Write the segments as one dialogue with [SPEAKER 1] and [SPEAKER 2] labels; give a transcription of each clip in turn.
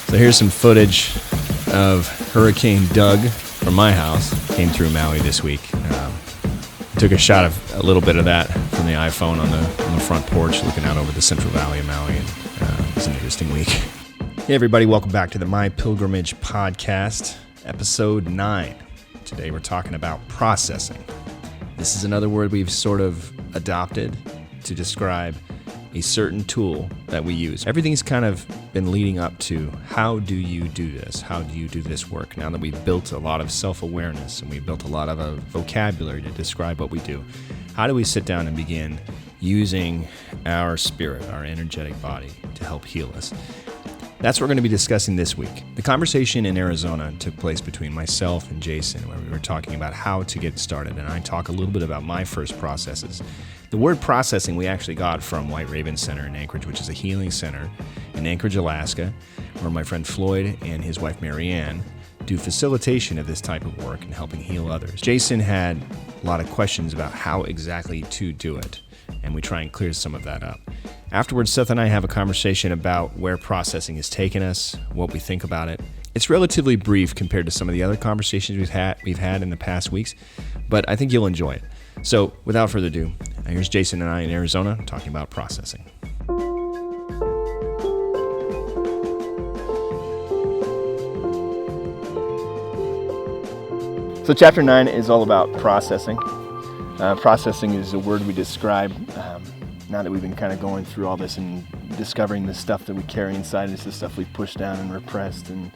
[SPEAKER 1] So here's some footage of Hurricane Doug from my house. Came through Maui this week. Took a shot of a little bit of that from the iPhone on the front porch, looking out over the Central Valley of Maui. And it was an interesting week. Hey everybody, welcome back to the MyPilgrimage podcast, episode 9. Today we're talking about processing. This is another word we've sort of adopted to describe a certain tool that we use. Everything's kind of been leading up to, how do you do this? How do you do this work? Now that we've built a lot of self-awareness and we've built a lot of a vocabulary to describe what we do, how do we sit down and begin using our spirit, our energetic body, to help heal us? That's what we're going to be discussing this week. The conversation in Arizona took place between myself and Jason, where we were talking about how to get started, and I talk a little bit about my first processes. The word processing we actually got from White Raven Center in Anchorage, which is a healing center in Anchorage, Alaska, where my friend Floyd and his wife Marianne do facilitation of this type of work and helping heal others. Jason had a lot of questions about how exactly to do it, and we try and clear some of that up. Afterwards, Seth and I have a conversation about where processing has taken us, what we think about it. It's relatively brief compared to some of the other conversations we've had in the past weeks, but I think you'll enjoy it. So, without further ado, here's Jason and I in Arizona talking about processing. So, chapter 9 is all about processing. Processing is a word we describe now that we've been kind of going through all this and discovering the stuff that we carry inside us, the stuff we've pushed down and repressed, and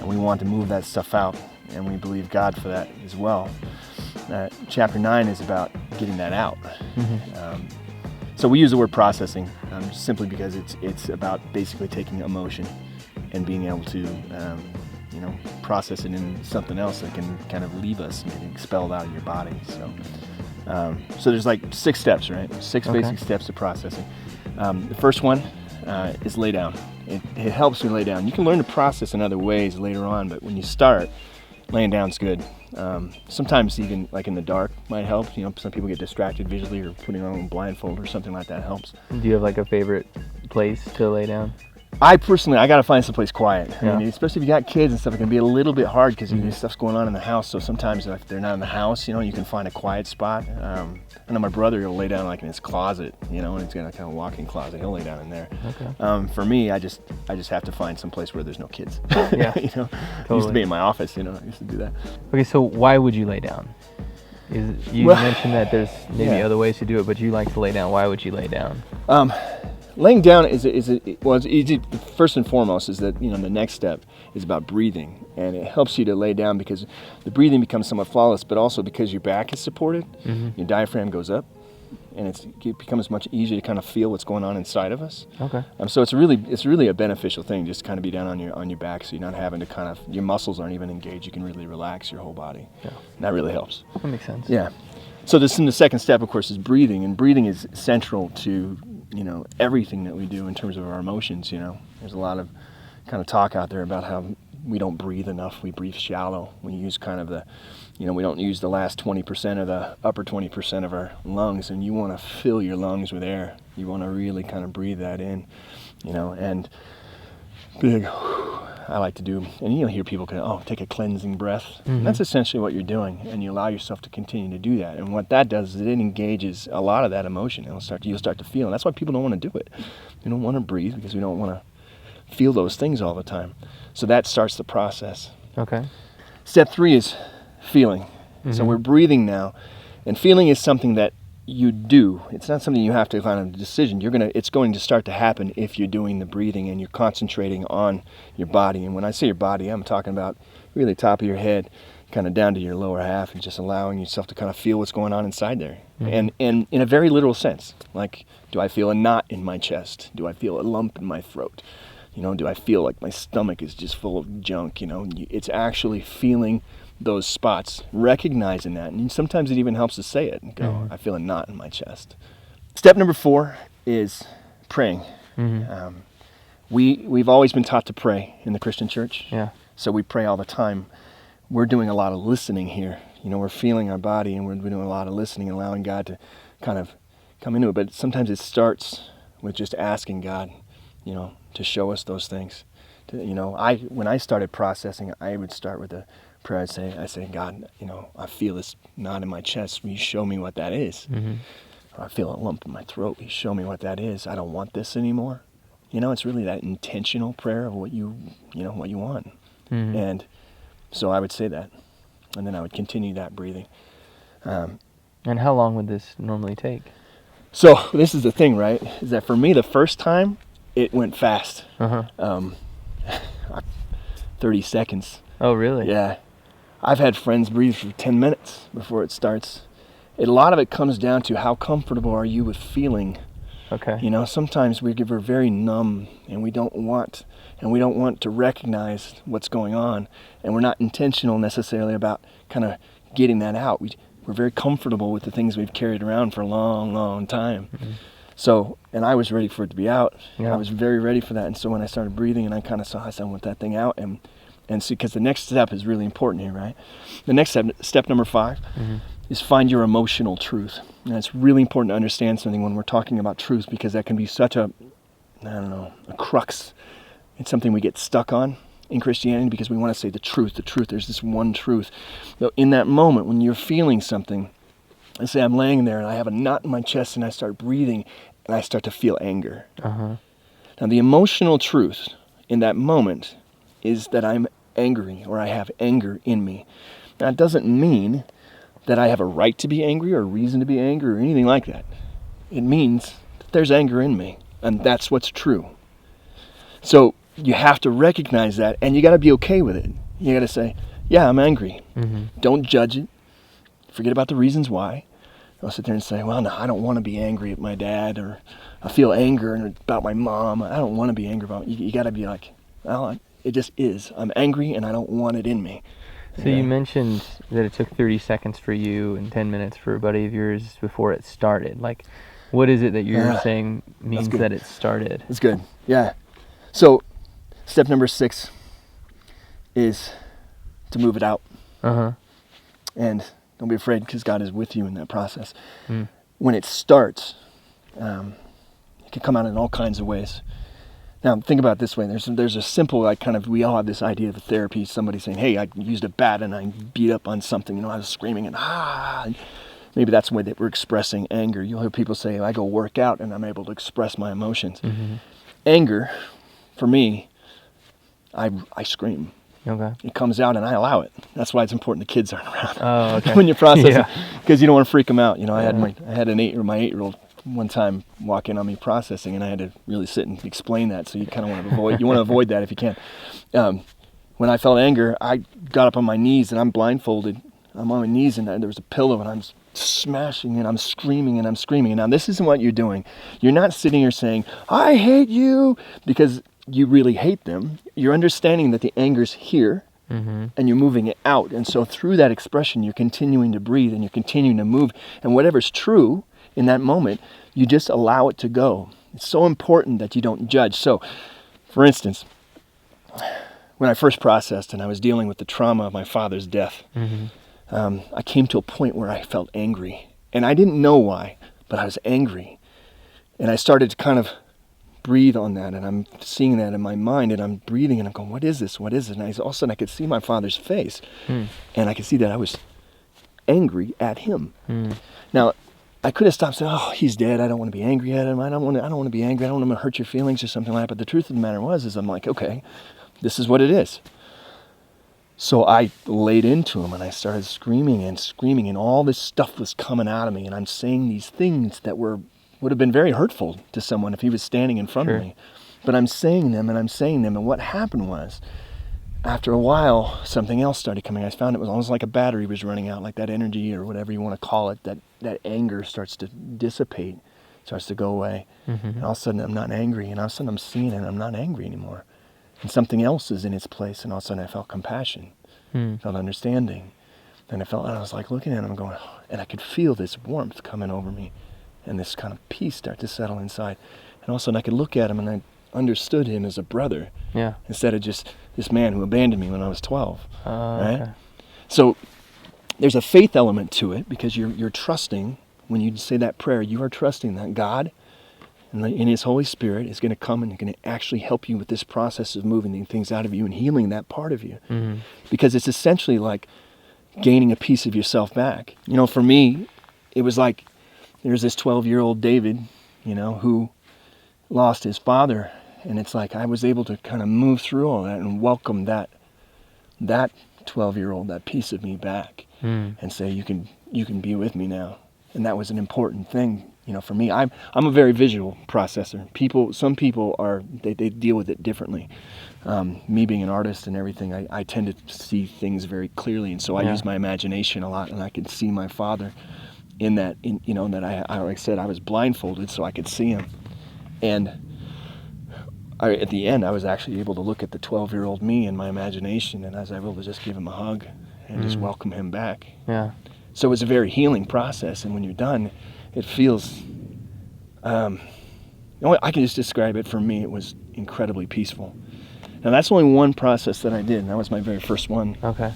[SPEAKER 1] we want to move that stuff out, and we believe God for that as well. Chapter 9 is about getting that out. So we use the word processing simply because it's about basically taking emotion and being able to process it in something else that can kind of leave us and get expelled out of your body. So there's like 6 steps, right? 6 basic steps to processing. The first one is lay down. It helps you lay down. You can learn to process in other ways later on, but when you start, laying down's good. Sometimes even like in the dark might help. Some people get distracted visually, or putting on a blindfold or something like that helps.
[SPEAKER 2] Do you have like a favorite place to lay down?
[SPEAKER 1] I got to find someplace quiet. Yeah. I mean, especially if you got kids and stuff, it can be a little bit hard because stuff's going on in the house. So sometimes if they're not in the house, you can find a quiet spot. I know my brother, he'll lay down like in his closet, and he's got a kind of walk-in closet. He'll lay down in there.
[SPEAKER 2] Okay.
[SPEAKER 1] For me, I just have to find some place where there's no kids.
[SPEAKER 2] Yeah.
[SPEAKER 1] Totally. I used to be in my office. I used to do that.
[SPEAKER 2] Okay, so why would you lay down? You mentioned that there's maybe other ways to do it, but you like to lay down. Why would you lay down?
[SPEAKER 1] Laying down it's easy. First and foremost is that the next step is about breathing, and it helps you to lay down because the breathing becomes somewhat flawless, but also because your back is supported, your diaphragm goes up, and it becomes much easier to kind of feel what's going on inside of us.
[SPEAKER 2] Okay.
[SPEAKER 1] So it's really a beneficial thing just to kind of be down on your back, so you're not having to your muscles aren't even engaged. You can really relax your whole body.
[SPEAKER 2] Yeah.
[SPEAKER 1] And that really helps.
[SPEAKER 2] That makes sense.
[SPEAKER 1] Yeah. So the second step, of course, is breathing, and breathing is central to everything that we do in terms of our emotions. There's a lot of kind of talk out there about how we don't breathe enough. We breathe shallow. We use kind of we don't use the last 20% or the upper 20% of our lungs, and you want to fill your lungs with air. You want to really kind of breathe that in, and big. I like to do, and you'll hear people take a cleansing breath. That's essentially what you're doing, and you allow yourself to continue to do that. And what that does is it engages a lot of that emotion. You'll start to feel, and that's why people don't want to do it. We don't want to breathe because we don't want to feel those things all the time. So that starts the process.
[SPEAKER 2] Okay.
[SPEAKER 1] Step 3 is feeling. So we're breathing now, and feeling is something that you do. It's not something you have to find a decision. It's going to start to happen if you're doing the breathing and you're concentrating on your body. And when I say your body, I'm talking about really top of your head, kind of down to your lower half, and just allowing yourself to kind of feel what's going on inside there. And in a very literal sense, like, do I feel a knot in my chest? Do I feel a lump in my throat? Do I feel like my stomach is just full of junk? It's actually feeling those spots, recognizing that, and sometimes it even helps to say it and go, I feel a knot in my chest. Step number 4 is praying. We've always been taught to pray in the Christian church.
[SPEAKER 2] Yeah.
[SPEAKER 1] So we pray all the time. We're doing a lot of listening here. We're feeling our body, and we're doing a lot of listening and allowing God to kind of come into it. But sometimes it starts with just asking God, to show us those things,
[SPEAKER 3] When I started processing, I would start with a prayer. I say, God, I feel this knot in my chest. Will you show me what that is?
[SPEAKER 2] Mm-hmm.
[SPEAKER 3] Or I feel a lump in my throat. Will you show me what that is? I don't want this anymore. It's really that intentional prayer of what you want.
[SPEAKER 2] Mm-hmm.
[SPEAKER 3] And so I would say that, and then I would continue that breathing.
[SPEAKER 2] And how long would this normally take?
[SPEAKER 3] So this is the thing, right? Is that for me, the first time, it went fast. 30 seconds.
[SPEAKER 2] Oh, really?
[SPEAKER 3] Yeah. I've had friends breathe for 10 minutes before it starts. A lot of it comes down to how comfortable are you with feeling.
[SPEAKER 2] Okay.
[SPEAKER 3] Sometimes we're very numb, and we don't want to recognize what's going on, and we're not intentional necessarily about kind of getting that out. We're very comfortable with the things we've carried around for a long, long time.
[SPEAKER 2] Mm-hmm.
[SPEAKER 3] So, and I was ready for it to be out.
[SPEAKER 2] Yeah.
[SPEAKER 3] I was very ready for that. And so when I started breathing, and I kind of saw, I want that thing out, and see, because the next step is really important here, right? The next step number 5, is find your emotional truth. And it's really important to understand something when we're talking about truth, because that can be such a crux. It's something we get stuck on in Christianity because we want to say the truth. There's this one truth. So in that moment when you're feeling something, let's say I'm laying there and I have a knot in my chest and I start breathing and I start to feel anger. Now the emotional truth in that moment is that I'm angry, or I have anger in me. Now it doesn't mean that I have a right to be angry or a reason to be angry or anything like that. It means that there's anger in me, and that's what's true. So you have to recognize that, and you got to be okay with it. You got to say, yeah, I'm angry. Don't judge it. Forget about the reasons why. Don't sit there and say, well, no, I don't want to be angry at my dad, or I feel anger about my mom. I don't want to be angry about it. You got to be like, well, it just is. I'm angry, and I don't want it in me.
[SPEAKER 2] So you mentioned that it took 30 seconds for you and 10 minutes for a buddy of yours before it started. Like, what is it that you're saying means that it started?
[SPEAKER 3] That's good. Yeah. So step number 6 is to move it out. And don't be afraid, because God is with you in that process. When it starts, it can come out in all kinds of ways. Now, think about it this way. There's a simple, we all have this idea of therapy. Somebody saying, hey, I used a bat and I beat up on something. I was screaming and maybe that's the way that we're expressing anger. You'll hear people say, I go work out and I'm able to express my emotions. Anger, for me, I scream.
[SPEAKER 2] Okay.
[SPEAKER 3] It comes out and I allow it. That's why it's important the kids aren't around.
[SPEAKER 2] Oh, okay.
[SPEAKER 3] When you process it, because you don't want to freak them out. I had my 8-year-old one time walk in on me processing, and I had to really sit and explain that. So you kind of want to avoid that if you can. When I felt anger, I got up on my knees, and I'm blindfolded. I'm on my knees, and there was a pillow, and I'm smashing, and I'm screaming, and I'm screaming. And now this isn't what you're doing. You're not sitting here saying, I hate you, because you really hate them. You're understanding that the anger's here, and you're moving it out. And so through that expression, you're continuing to breathe, and you're continuing to move. And whatever's true in that moment, you just allow it to go. It's so important that you don't judge. So, for instance, when I first processed and I was dealing with the trauma of my father's death, I came to a point where I felt angry. And I didn't know why, but I was angry. And I started to kind of breathe on that, and I'm seeing that in my mind, and I'm breathing, and I'm going, what is this? What is it? And all of a sudden I could see my father's face, and I could see that I was angry at him. Now, I could have stopped saying, oh, he's dead. I don't want to be angry at him. I don't want to be angry. I don't want to hurt your feelings or something like that. But the truth of the matter is I'm like, okay, this is what it is. So I laid into him and I started screaming, and all this stuff was coming out of me. And I'm saying these things that would have been very hurtful to someone if he was standing in front of me. But I'm saying them. And what happened was, after a while, something else started coming. I found it was almost like a battery was running out, like that energy or whatever you want to call it, that anger starts to dissipate, starts to go away. And all of a sudden I'm not angry, and all of a sudden I'm seeing it and I'm not angry anymore. And something else is in its place, and all of a sudden I felt compassion, felt understanding. And I was like looking at him and going, and I could feel this warmth coming over me and this kind of peace start to settle inside. And all of a sudden I could look at him and I understood him as a brother, instead of just this man who abandoned me when I was 12, right? Okay. So there's a faith element to it, because you're trusting, when you say that prayer, you are trusting that God, and And his Holy Spirit is going to come and going to actually help you with this process of moving things out of you and healing that part of you.
[SPEAKER 2] Mm-hmm.
[SPEAKER 3] Because it's essentially like gaining a piece of yourself back. For me, it was like there's this 12-year-old David, who lost his father. And it's like I was able to kind of move through all that and welcome that 12-year-old, that piece of me back, and say, you can be with me now. And that was an important thing, for me. I'm a very visual processor. Some people are, they deal with it differently. Me being an artist and everything, I tend to see things very clearly, and so I use my imagination a lot, and I could see my father in that, that I like I said, I was blindfolded so I could see him. And at the end, I was actually able to look at the 12-year-old me in my imagination, and I was able to just give him a hug and just welcome him back.
[SPEAKER 2] Yeah.
[SPEAKER 3] So it's a very healing process, and when you're done, it feels, I can just describe it. For me, it was incredibly peaceful. Now, that's only one process that I did, and that was my very first one.
[SPEAKER 2] Okay.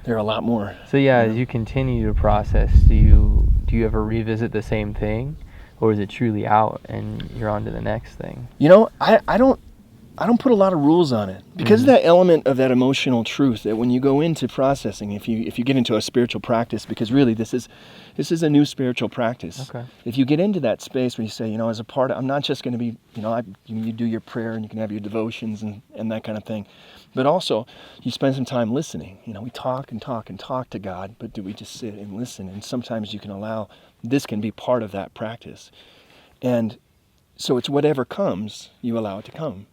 [SPEAKER 3] There are a lot more.
[SPEAKER 2] So as you continue to process, do you ever revisit the same thing? Or is it truly out and you're on to the next thing?
[SPEAKER 3] I don't put a lot of rules on it because of that element of that emotional truth that when you go into processing, if you get into a spiritual practice, because really this is a new spiritual practice.
[SPEAKER 2] Okay.
[SPEAKER 3] If you get into that space where you say, as a part of, I'm not just going to be, you do your prayer and you can have your devotions and that kind of thing, but also you spend some time listening. We talk and talk and talk to God, but do we just sit and listen? And sometimes you can allow, this can be part of that practice. And so it's whatever comes, you allow it to come.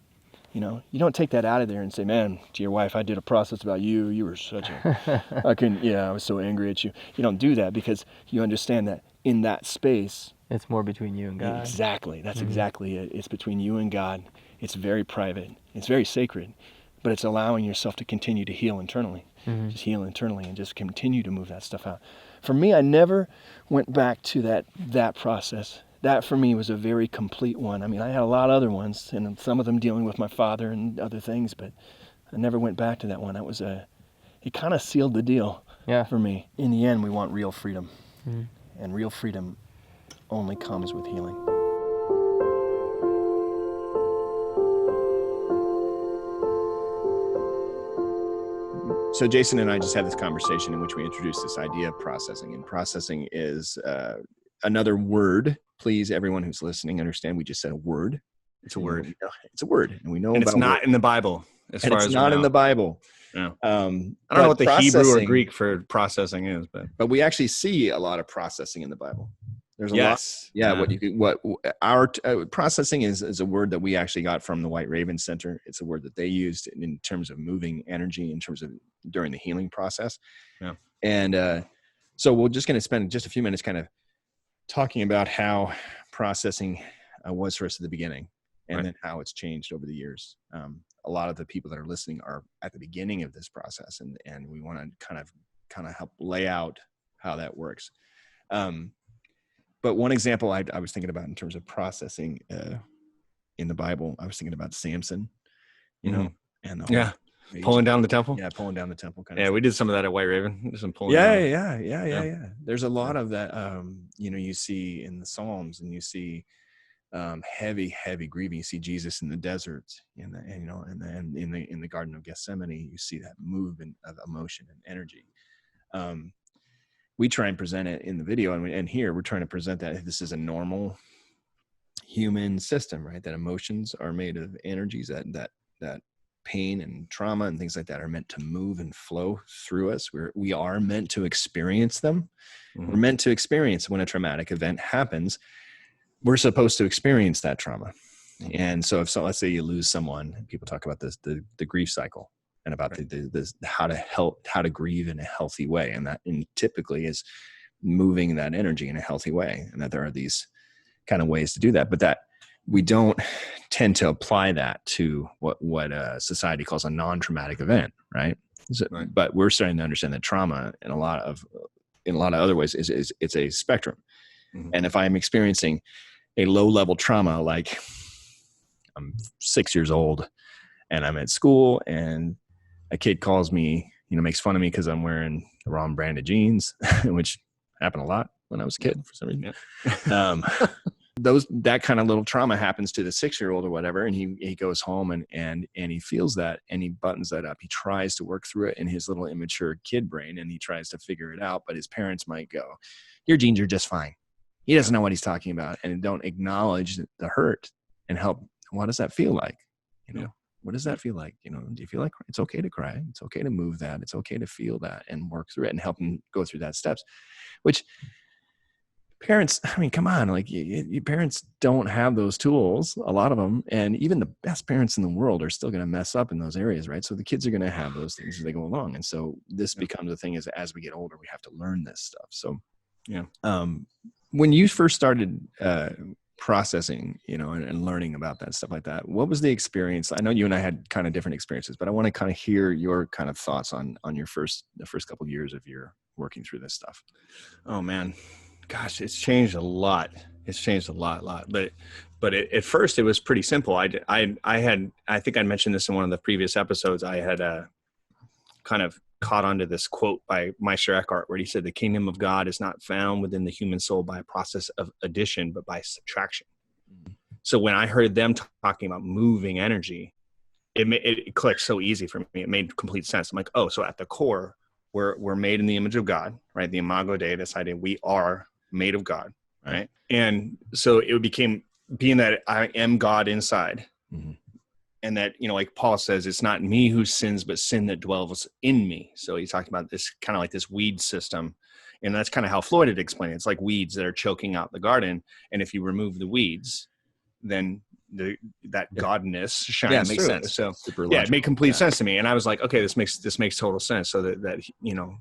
[SPEAKER 3] You don't take that out of there and say, man, to your wife, I did a process about you. You were such a, I was so angry at you. You don't do that because you understand that in that space.
[SPEAKER 2] It's more between you and God.
[SPEAKER 3] Exactly. That's exactly it. It's between you and God. It's very private. It's very sacred, but it's allowing yourself to continue to heal internally. Just heal internally and just continue to move that stuff out. For me, I never went back to that process. That for me was a very complete one. I mean, I had a lot of other ones, and some of them dealing with my father and other things, but I never went back to that one. It kind of sealed the deal for me. In the end, we want real freedom, and real freedom only comes with healing.
[SPEAKER 1] So Jason and I just had this conversation in which we introduced this idea of processing, and processing is another word. Please, everyone who's listening, understand we just said a word.
[SPEAKER 4] It's a word.
[SPEAKER 1] It's a word, and we know
[SPEAKER 4] and
[SPEAKER 1] about
[SPEAKER 4] it's not
[SPEAKER 1] word.
[SPEAKER 4] in the Bible. As far
[SPEAKER 1] it's
[SPEAKER 4] as
[SPEAKER 1] not in the Bible.
[SPEAKER 4] No.
[SPEAKER 1] I
[SPEAKER 4] don't know what the Hebrew or Greek for processing is,
[SPEAKER 1] but we actually see a lot of processing in the Bible. There's a lot.
[SPEAKER 4] Yeah.
[SPEAKER 1] What our processing is a word that we actually got from the White Raven Center. It's a word that they used in terms of moving energy, in terms of during the healing process.
[SPEAKER 4] Yeah.
[SPEAKER 1] And so we're just going to spend just a few minutes kind of talking about how processing was for us at the beginning, and then how it's changed over the years. A lot of the people that are listening are at the beginning of this process, and we want to kind of help lay out how that works. But one example I was thinking about in terms of processing in the Bible, I was thinking about Samson, and the whole
[SPEAKER 4] pulling down the temple.
[SPEAKER 1] Yeah, pulling down the temple.
[SPEAKER 4] Yeah, we did some of that at White Raven. Some pulling.
[SPEAKER 1] Yeah. There's a lot of that. You see in the Psalms, and you see heavy grieving. You see Jesus in the desert, and in the Garden of Gethsemane, you see that movement of emotion and energy. We try and present it in the video, and here we're trying to present that this is a normal human system, right? That emotions are made of energies, that pain and trauma and things like that are meant to move and flow through us. We are meant to experience them. We're meant to experience when a traumatic event happens. We're supposed to experience that trauma. And so let's say you lose someone, people talk about this, the grief cycle, and about how to grieve in a healthy way. And that typically is moving that energy in a healthy way. And that there are these kind of ways to do that, but that we don't tend to apply that to what society calls a non-traumatic event. Right. But we're starting to understand that trauma in a lot of other ways is it's a spectrum. And if I'm experiencing a low level trauma, like I'm 6 years old and I'm at school and a kid calls me, makes fun of me because I'm wearing the wrong brand of jeans, which happened a lot when I was a kid for some reason. that kind of little trauma happens to the 6-year-old or whatever, and he goes home and he feels that, and he buttons that up. He tries to work through it in his little immature kid brain, and he tries to figure it out, but his parents might go, your genes are just fine. He doesn't know what he's talking about, and don't acknowledge the hurt and help. What does that feel like? What does that feel like? Do you feel like it's okay to cry? It's okay to move that. It's okay to feel that and work through it and help him go through that steps, which parents, I mean, come on, like your parents don't have those tools, a lot of them. And even the best parents in the world are still going to mess up in those areas, right? So the kids are going to have those things as they go along. And so this becomes a thing as we get older, we have to learn this stuff. So, when you first started processing, and learning about that stuff like that, what was the experience? I know you and I had kind of different experiences, but I want to kind of hear your kind of thoughts on the first couple of years of your working through this stuff.
[SPEAKER 4] Oh man, gosh, it's changed a lot. But at first it was pretty simple. I think I mentioned this in one of the previous episodes. I had kind of caught onto this quote by Meister Eckhart, where he said, the kingdom of God is not found within the human soul by a process of addition, but by subtraction. Mm-hmm. So when I heard them talking about moving energy, it clicked so easy for me. It made complete sense. I'm like, oh, so at the core, we're made in the image of God, right? The imago Dei, this idea we are made of God, right? And so it became, being that I am God inside, mm-hmm. and that, like Paul says, it's not me who sins, but sin that dwells in me. So he talked about this kind of like this weed system. And that's kind of how Floyd had explained it. It's like weeds that are choking out the garden. And if you remove the weeds, then that godness shines.
[SPEAKER 1] Yeah, it makes
[SPEAKER 4] through.
[SPEAKER 1] Sense.
[SPEAKER 4] So
[SPEAKER 1] it
[SPEAKER 4] made complete sense to me. And I was like, okay, this makes total sense. So that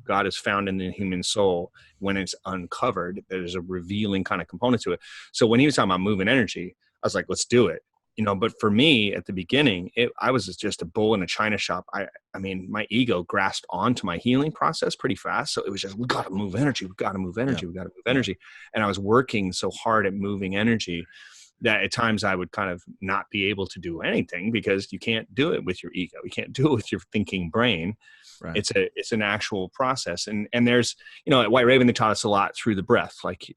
[SPEAKER 4] God is found in the human soul. When it's uncovered, there's a revealing kind of component to it. So when he was talking about moving energy, I was like, let's do it. But for me at the beginning, I was just a bull in a china shop. I mean, my ego grasped onto my healing process pretty fast. So it was just, we got to move energy. We got to move energy. We got to move energy. And I was working so hard at moving energy that at times I would kind of not be able to do anything, because you can't do it with your ego. You can't do it with your thinking brain. Right. It's an actual process. And there's, at White Raven, they taught us a lot through the breath, like,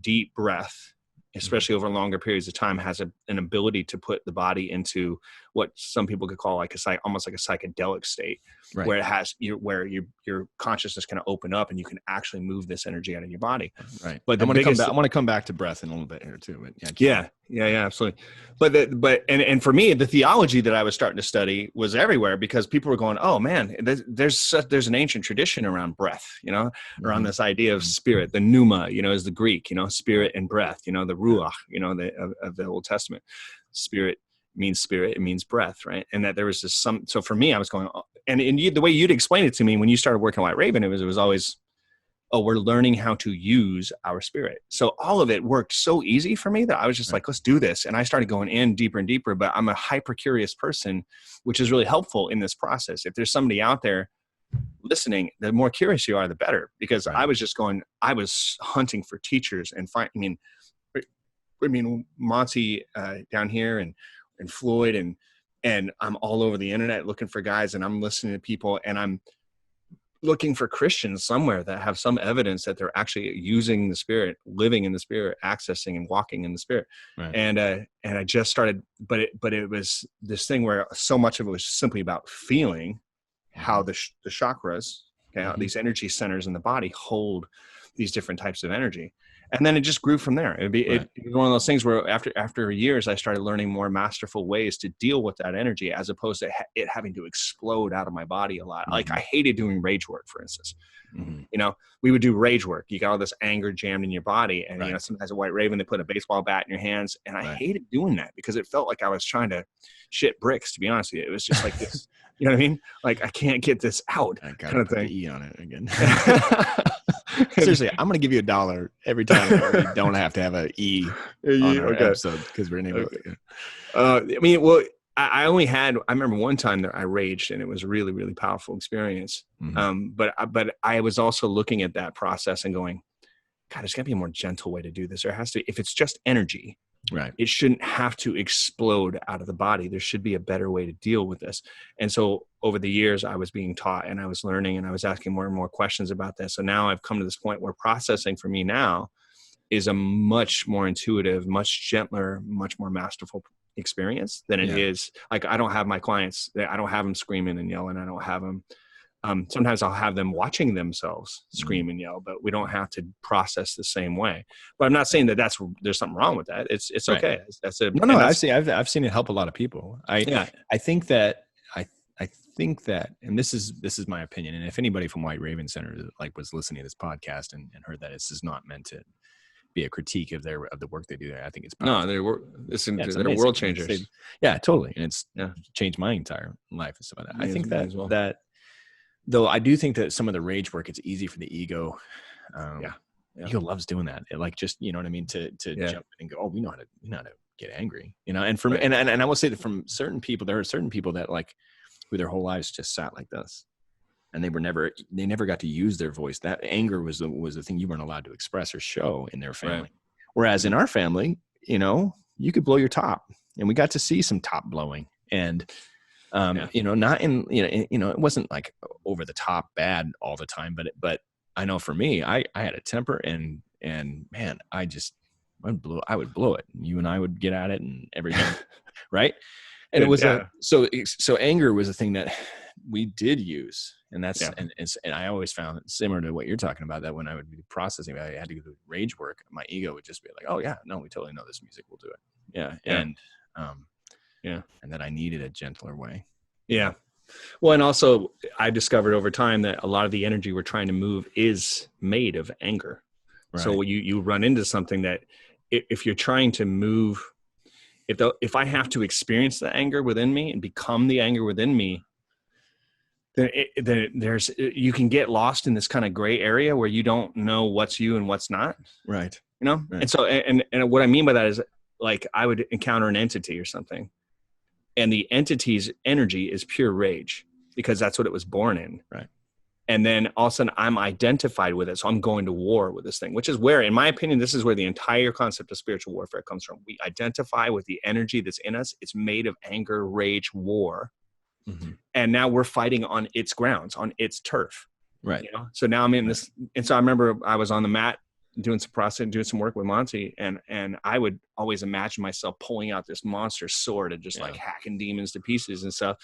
[SPEAKER 4] deep breath, especially over longer periods of time, has an ability to put the body into what some people could call almost like a psychedelic state, right. Where it has where your consciousness can open up and you can actually move this energy out of your body.
[SPEAKER 1] Right. But I want to come back to breath in a little bit here too. But
[SPEAKER 4] yeah, absolutely. But for me, the theology that I was starting to study was everywhere, because people were going, oh man, there's an ancient tradition around breath, around mm-hmm. this idea of spirit. The pneuma, is the Greek, spirit and breath, the ruach, of the Old Testament. Spirit means spirit, it means breath, right? And that there was so for me, I was going, and the way you'd explain it to me when you started working on White Raven, it was always, oh, we're learning how to use our spirit. So all of it worked so easy for me that I was just like, let's do this. And I started going in deeper and deeper, but I'm a hyper curious person, which is really helpful in this process. If there's somebody out there listening, the more curious you are, the better, because I was just I was hunting for teachers and Monty down here and Floyd and I'm all over the internet looking for guys, and I'm listening to people, and I'm looking for Christians somewhere that have some evidence that they're actually using the spirit, living in the spirit, accessing and walking in the spirit. Right. And I just started, but it was this thing where so much of it was simply about feeling how the chakras, mm-hmm. these energy centers in the body hold these different types of energy. And then it just grew from there. It was one of those things where after years, I started learning more masterful ways to deal with that energy, as opposed to it having to explode out of my body a lot. Mm-hmm. Like I hated doing rage work, for instance. Mm-hmm. We would do rage work. You got all this anger jammed in your body. And, sometimes at White Raven, they put a baseball bat in your hands. And I hated doing that, because it felt like I was trying to shit bricks, to be honest with you. It was just like this, you know what I mean? Like, I can't get this out,
[SPEAKER 1] I gotta kind of thing. The E on it again. Seriously, I'm going to give you $1 every time you don't have to have an E on our episode, because we're able to.
[SPEAKER 4] I remember one time that I raged, and it was a really, really powerful experience. Mm-hmm. But I was also looking at that process and going, God, there's got to be a more gentle way to do this. There has to, if it's just energy, right, it shouldn't have to explode out of the body. There should be a better way to deal with this. And so over the years, I was being taught, and I was learning, and I was asking more and more questions about this. So now I've come to this point where processing for me now is a much more intuitive, much gentler, much more masterful experience than it is. Like, I don't have my clients, I don't have them screaming and yelling. I don't have them. Sometimes I'll have them watching themselves scream and yell, but we don't have to process the same way. But I'm not saying that there's something wrong with that. It's
[SPEAKER 1] Right.
[SPEAKER 4] okay.
[SPEAKER 1] I've seen it help a lot of people. I think that, I think that, and this is my opinion. And if anybody from White Raven Center like was listening to this podcast and heard that this is not meant to be a critique of the work they do there, I think it's powerful.
[SPEAKER 4] No, they're world changers.
[SPEAKER 1] Yeah, totally. And it's changed my entire life and stuff like that. I think that though I do think that some of the rage work, it's easy for the ego. Ego loves doing that. It, like, just, you know what I mean? To jump in and go, oh, we know how to get angry, you know? And and I will say that from certain people, there are certain people that, like, who their whole lives just sat like this, and they never got to use their voice. That anger was the thing you weren't allowed to express or show in their family. Right. Whereas in our family, you know, you could blow your top, and we got to see some top blowing, and you know, not in, you know, it wasn't like over the top bad all the time, but I know for me, I had a temper, and man, I would blow it. You and I would get at it and everything. Right. And it was so anger was a thing that we did use. And that's, and I always found it similar to what you're talking about, that when I would be processing, I had to do rage work. My ego would just be like, oh yeah, no, we totally know this music. We'll do it. Yeah. And that I needed a gentler way.
[SPEAKER 4] Yeah. Well, and also I discovered over time that a lot of the energy we're trying to move is made of anger. Right. So you run into something that if you're trying to move, if I have to experience the anger within me and become the anger within me, then you can get lost in this kind of gray area where you don't know what's you and what's not.
[SPEAKER 1] Right.
[SPEAKER 4] You know?
[SPEAKER 1] Right.
[SPEAKER 4] And so, and what I mean by that is, like, I would encounter an entity or something, and the entity's energy is pure rage because that's what it was born in.
[SPEAKER 1] Right.
[SPEAKER 4] And then all of a sudden I'm identified with it. So I'm going to war with this thing, which is where, in my opinion, this is where the entire concept of spiritual warfare comes from. We identify with the energy that's in us. It's made of anger, rage, war. Mm-hmm. And now we're fighting on its grounds, on its turf.
[SPEAKER 1] Right.
[SPEAKER 4] You know? So now I'm in this. And so I remember I was on the mat doing some process, doing some work with Monty, and I would always imagine myself pulling out this monster sword and just like hacking demons to pieces and stuff.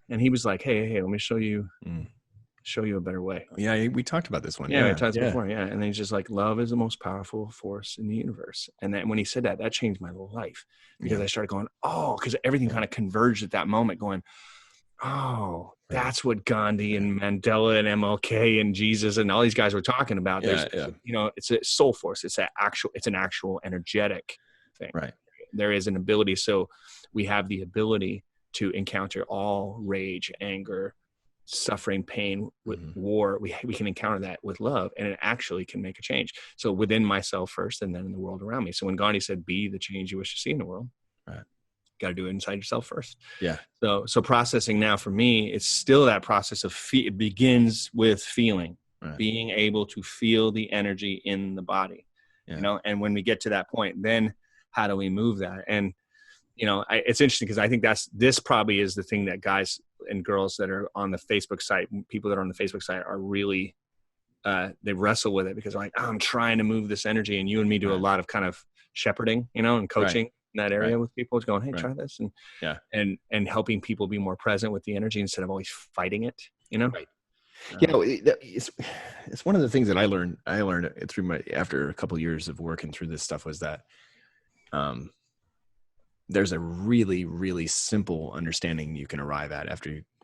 [SPEAKER 4] And he was like, hey, let me show you a better way.
[SPEAKER 1] Yeah, we talked about this one.
[SPEAKER 4] Yeah, we talked before. Yeah, and then he's just like, love is the most powerful force in the universe. And then when he said that changed my whole life, because I started going, because everything kind of converged at that moment, going, that's what Gandhi and Mandela and MLK and Jesus and all these guys were talking about. You know, it's a soul force. It's an actual energetic thing.
[SPEAKER 1] Right.
[SPEAKER 4] There is an ability. So we have the ability to encounter all rage, anger, suffering, pain, with war. We can encounter that with love, and it actually can make a change. So within myself first, and then in the world around me. So when Gandhi said, be the change you wish to see in the world, got to do it inside yourself first. Yeah. So processing now for me, it's still that process of it begins with feeling, being able to feel the energy in the body, you know, and when we get to that point, then how do we move that? And, you know, it's interesting because I think this probably is the thing that guys and girls that are on the Facebook site, people that are on the Facebook site are really, they wrestle with it because like, I'm trying to move this energy, and you and me do a lot of kind of shepherding, you know, and coaching in that area with people, going, hey, try this. And, and helping people be more present with the energy instead of always fighting it, you know? Right.
[SPEAKER 1] You know, it's one of the things that I learned through after a couple of years of working through this stuff was that, there's a really, really simple understanding you can arrive at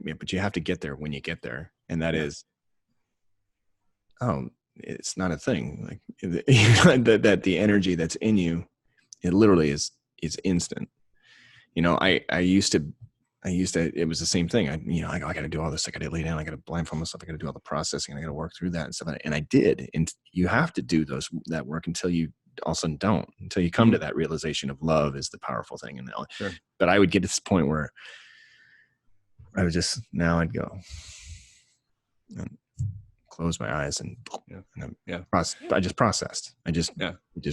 [SPEAKER 1] but you have to get there when you get there. And that is, it's not a thing. Like that the energy that's in you, it literally is instant. You know, I used to, it was the same thing. I got to do all this. I got to lay down. I got to blindfold myself. I got to do all the processing. I got to work through that and stuff. And I did. And you have to do that work until you all of a sudden until you come to that realization of love is the powerful thing. And but I would get to this point where I would I'd go and close my eyes and I just processed. I just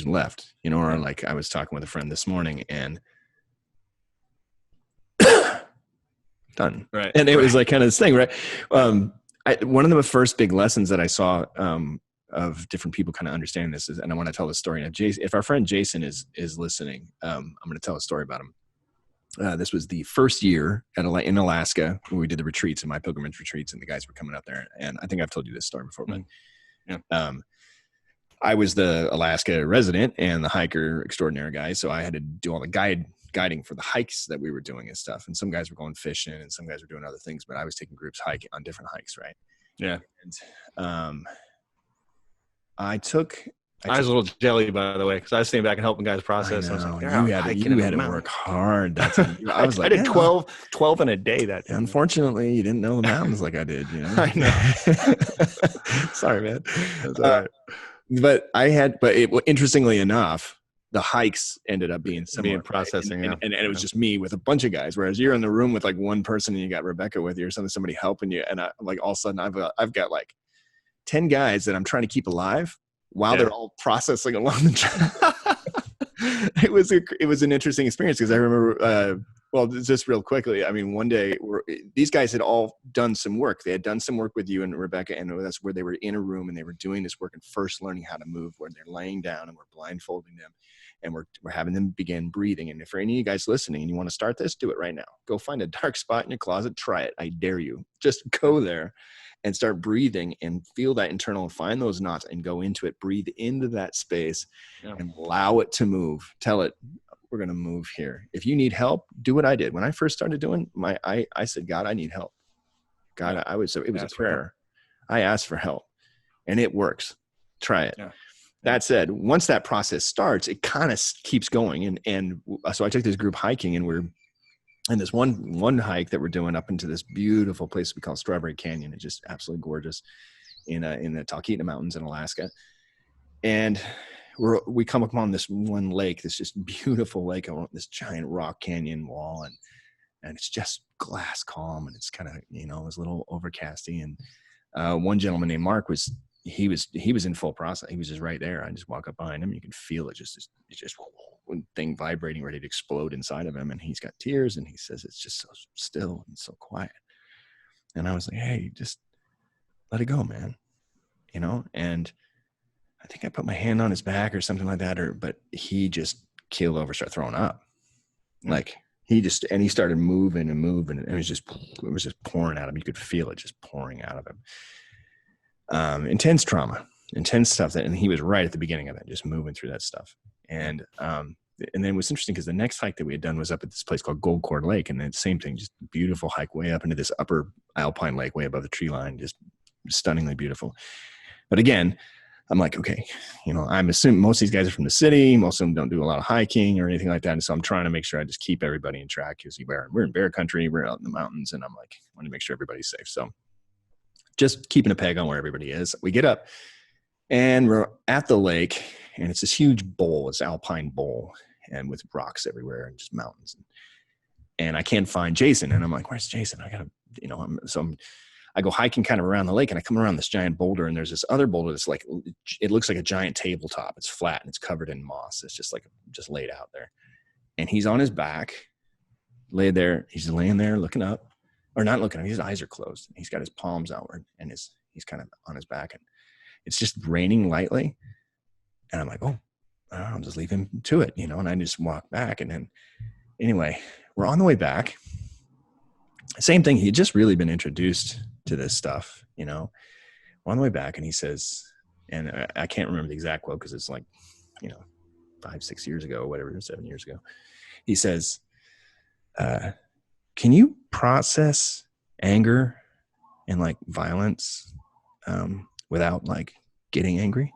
[SPEAKER 1] left, you know, or like I was talking with a friend this morning and done. Right. And it was like kind of this thing, right? One of the first big lessons that I saw of different people kind of understanding this and I want to tell the story. And if our friend Jason is listening, I'm going to tell a story about him. This was the first year in Alaska when we did the retreats and MyPilgrimage retreats, and the guys were coming up there. And I think I've told you this story before, but I was the Alaska resident and the hiker extraordinaire guy. So I had to do all the guiding for the hikes that we were doing and stuff. And some guys were going fishing and some guys were doing other things, but I was taking groups hiking on different hikes. Right.
[SPEAKER 4] Yeah.
[SPEAKER 1] And,
[SPEAKER 4] I was a little jelly, by the way, because I was staying back and helping guys process.
[SPEAKER 1] I
[SPEAKER 4] was like,
[SPEAKER 1] you had to work hard. I was like,
[SPEAKER 4] I did 12 in a day that day.
[SPEAKER 1] Unfortunately, you didn't know the mountains like I did. You know?
[SPEAKER 4] I know. Sorry, man. That's all right.
[SPEAKER 1] But interestingly enough, the hikes ended up being similar.
[SPEAKER 4] Processing,
[SPEAKER 1] and it was just me with a bunch of guys. Whereas you're in the room with like one person and you got Rebecca with you or somebody helping you, and like all of a sudden I've got like 10 guys that I'm trying to keep alive while they're all processing along the trail. It was an interesting experience because I remember, just real quickly, I mean, one day these guys had all done some work. They had done some work with you and Rebecca, and that's where they were in a room and they were doing this work and first learning how to move, where they're laying down and we're blindfolding them and we're having them begin breathing. And if for any of you guys listening and you want to start this, do it right now. Go find a dark spot in your closet, try it. I dare you. Just go there and start breathing and feel that internal and find those knots and go into it. Breathe into that space and allow it to move. Tell it, we're going to move here. If you need help, do what I did. When I first started doing I said, God, I need help. God, it was a prayer. I asked for help and it works. Try it. Yeah. That said, once that process starts, it kind of keeps going. And so I took this group hiking and we're in this one hike that we're doing up into this beautiful place we call Strawberry Canyon. It's just absolutely gorgeous in the Talkeetna Mountains in Alaska. And we come upon this one lake, this just beautiful lake, this giant rock canyon wall. And it's just glass calm. And it's kind of, it was a little overcasty. And one gentleman named Mark he was in full process. He was just right there. I just walk up behind him. You can feel it just one thing vibrating, ready to explode inside of him. And he's got tears and he says, it's just so still and so quiet. And I was like, hey, just let it go, man. And I think I put my hand on his back or something like that, but he just keeled over, started throwing up. Like he started moving and moving. And it was just pouring out of him. You could feel it just pouring out of him. Intense trauma, intense stuff and he was right at the beginning of it, just moving through that stuff. And then it was interesting because the next hike that we had done was up at this place called Gold Cord Lake. And then same thing, just beautiful hike way up into this upper alpine lake, way above the tree line, just stunningly beautiful. But again, I'm like, okay, I'm assuming most of these guys are from the city. Most of them don't do a lot of hiking or anything like that. And so I'm trying to make sure I just keep everybody in track because we're in bear country, we're out in the mountains. And I'm like, I want to make sure everybody's safe. So just keeping a peg on where everybody is. We get up and we're at the lake and it's this huge bowl, this alpine bowl, and with rocks everywhere and just mountains. And I can't find Jason. And I'm like, where's Jason? I gotta, I go hiking kind of around the lake and I come around this giant boulder and there's this other boulder that's like, it looks like a giant tabletop. It's flat and it's covered in moss. It's just laid out there. And he's on his back, laid there. He's laying there looking up. Or not looking at him, his eyes are closed. He's got his palms outward and he's kind of on his back and it's just raining lightly. And I'm like, I'll just leave him to it, and I just walk back. And then anyway, we're on the way back. Same thing. He'd just really been introduced to this stuff, We're on the way back and he says, and I can't remember the exact quote because it's like, 5-6 years ago, whatever, 7 years ago. He says, can you process anger and like violence without like getting angry?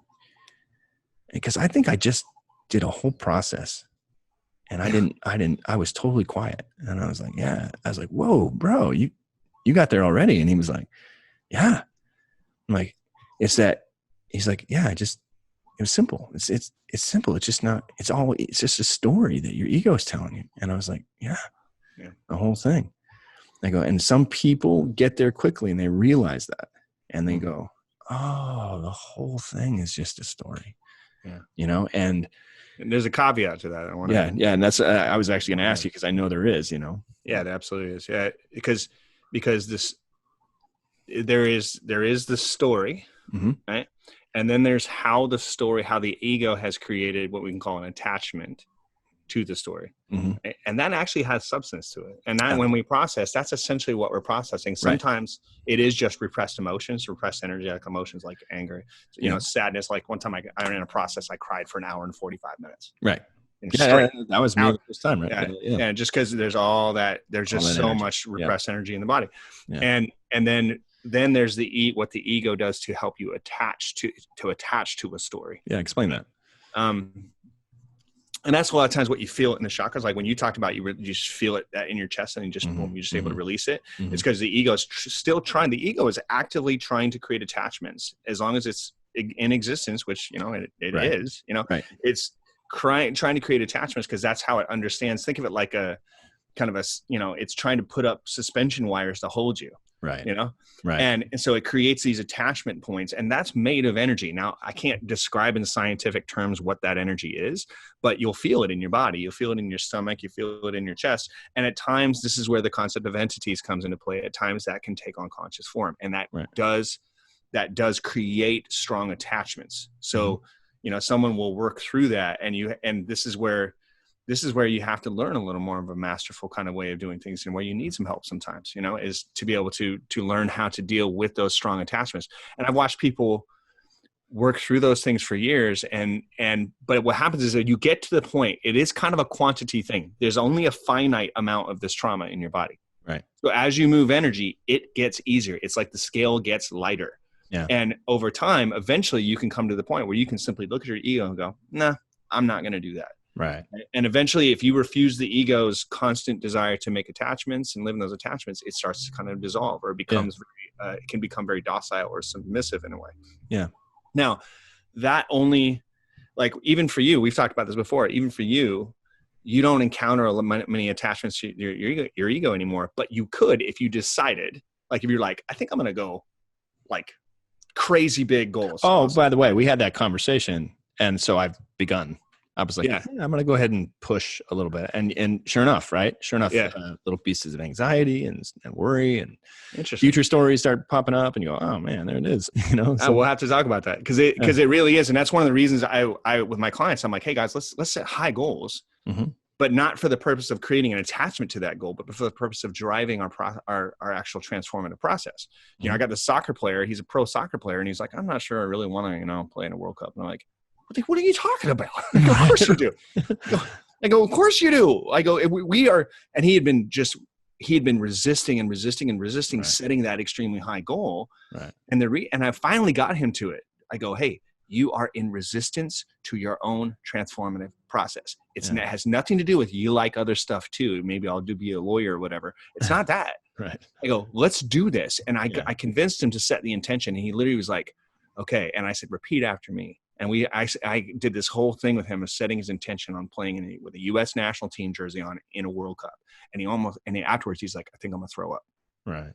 [SPEAKER 1] Because I think I just did a whole process and I was totally quiet. And I was like, yeah. I was like, whoa, bro, you got there already. And he was like, yeah. I'm like, it's that. He's like, yeah, it was simple. It's simple. It's just a story that your ego is telling you. And I was like, yeah. The whole thing. I go, and some people get there quickly and they realize that and they go, oh, the whole thing is just a story. Yeah. And
[SPEAKER 4] there's a caveat to that.
[SPEAKER 1] Yeah. And that's, I was actually going to ask you because I know there is,
[SPEAKER 4] Yeah, there absolutely is. Yeah. Because there is the story, right? And then there's how the ego has created what we can call an attachment to the story. And that actually has substance to it. And that when we process, that's essentially what we're processing. Sometimes it is just repressed emotions, repressed energetic emotions like anger, sadness. Like one time I ran a process, I cried for an hour and 45 minutes.
[SPEAKER 1] Right.
[SPEAKER 4] Straight.
[SPEAKER 1] That was me this time, right?
[SPEAKER 4] Yeah. Just because there's there's just so much repressed energy in the body. And then there's what the ego does to help you attach to a story.
[SPEAKER 1] Yeah. Explain that.
[SPEAKER 4] And that's a lot of times what you feel in the chakras. Like when you talked about, you just feel it in your chest and you're just able to release it. It's because the ego is the ego is actively trying to create attachments as long as it's in existence, which, it is, it's trying to create attachments because that's how it understands. Think of it like a kind of it's trying to put up suspension wires to hold you.
[SPEAKER 1] Right.
[SPEAKER 4] Right. And so it creates these attachment points, and that's made of energy. Now, I can't describe in scientific terms what that energy is, but you'll feel it in your body. You'll feel it in your stomach. You feel it in your chest. And at times, this is where the concept of entities comes into play. At times that can take on conscious form, and that does create strong attachments. So, someone will work through that, and this is where you have to learn a little more of a masterful kind of way of doing things, and where you need some help sometimes, is to be able to learn how to deal with those strong attachments. And I've watched people work through those things for years. But what happens is that you get to the point, it is kind of a quantity thing. There's only a finite amount of this trauma in your body.
[SPEAKER 1] Right.
[SPEAKER 4] So as you move energy, it gets easier. It's like the scale gets lighter.
[SPEAKER 1] Yeah.
[SPEAKER 4] And over time, eventually you can come to the point where you can simply look at your ego and go, nah, I'm not going to do that.
[SPEAKER 1] Right.
[SPEAKER 4] And eventually, if you refuse the ego's constant desire to make attachments and live in those attachments, it starts to kind of dissolve, or it becomes it can become very docile or submissive in a way.
[SPEAKER 1] Yeah.
[SPEAKER 4] Now, that only, like, even for you, we've talked about this before, even for you, you don't encounter many attachments to your ego anymore, but you could if you decided, like, if you're like, I think I'm going to go like crazy big goals.
[SPEAKER 1] Oh, by the way, we had that conversation. And so I've begun. I was like, I'm going to go ahead and push a little bit. And sure enough, little pieces of anxiety and worry and future stories start popping up, and you go, oh man, there it is. So
[SPEAKER 4] we'll have to talk about that because it really is. And that's one of the reasons I with my clients, I'm like, hey guys, let's set high goals, but not for the purpose of creating an attachment to that goal, but for the purpose of driving our actual transformative process. I got this soccer player, he's a pro soccer player, and he's like, I'm not sure I really want to, play in a World Cup. And I'm like, what are you talking about? Of course you do. I go, of course you do. I go, we are, and he had been resisting and resisting and resisting, setting that extremely high goal.
[SPEAKER 1] Right.
[SPEAKER 4] And I finally got him to it. I go, hey, you are in resistance to your own transformative process. It has nothing to do with you like other stuff too. Maybe I'll be a lawyer or whatever. It's not that.
[SPEAKER 1] Right.
[SPEAKER 4] I go, let's do this. And I convinced him to set the intention. And he literally was like, okay. And I said, repeat after me. And I did this whole thing with him of setting his intention on playing with a U.S. national team jersey on in a World Cup. And afterwards, he's like, I think I'm gonna throw up. Right.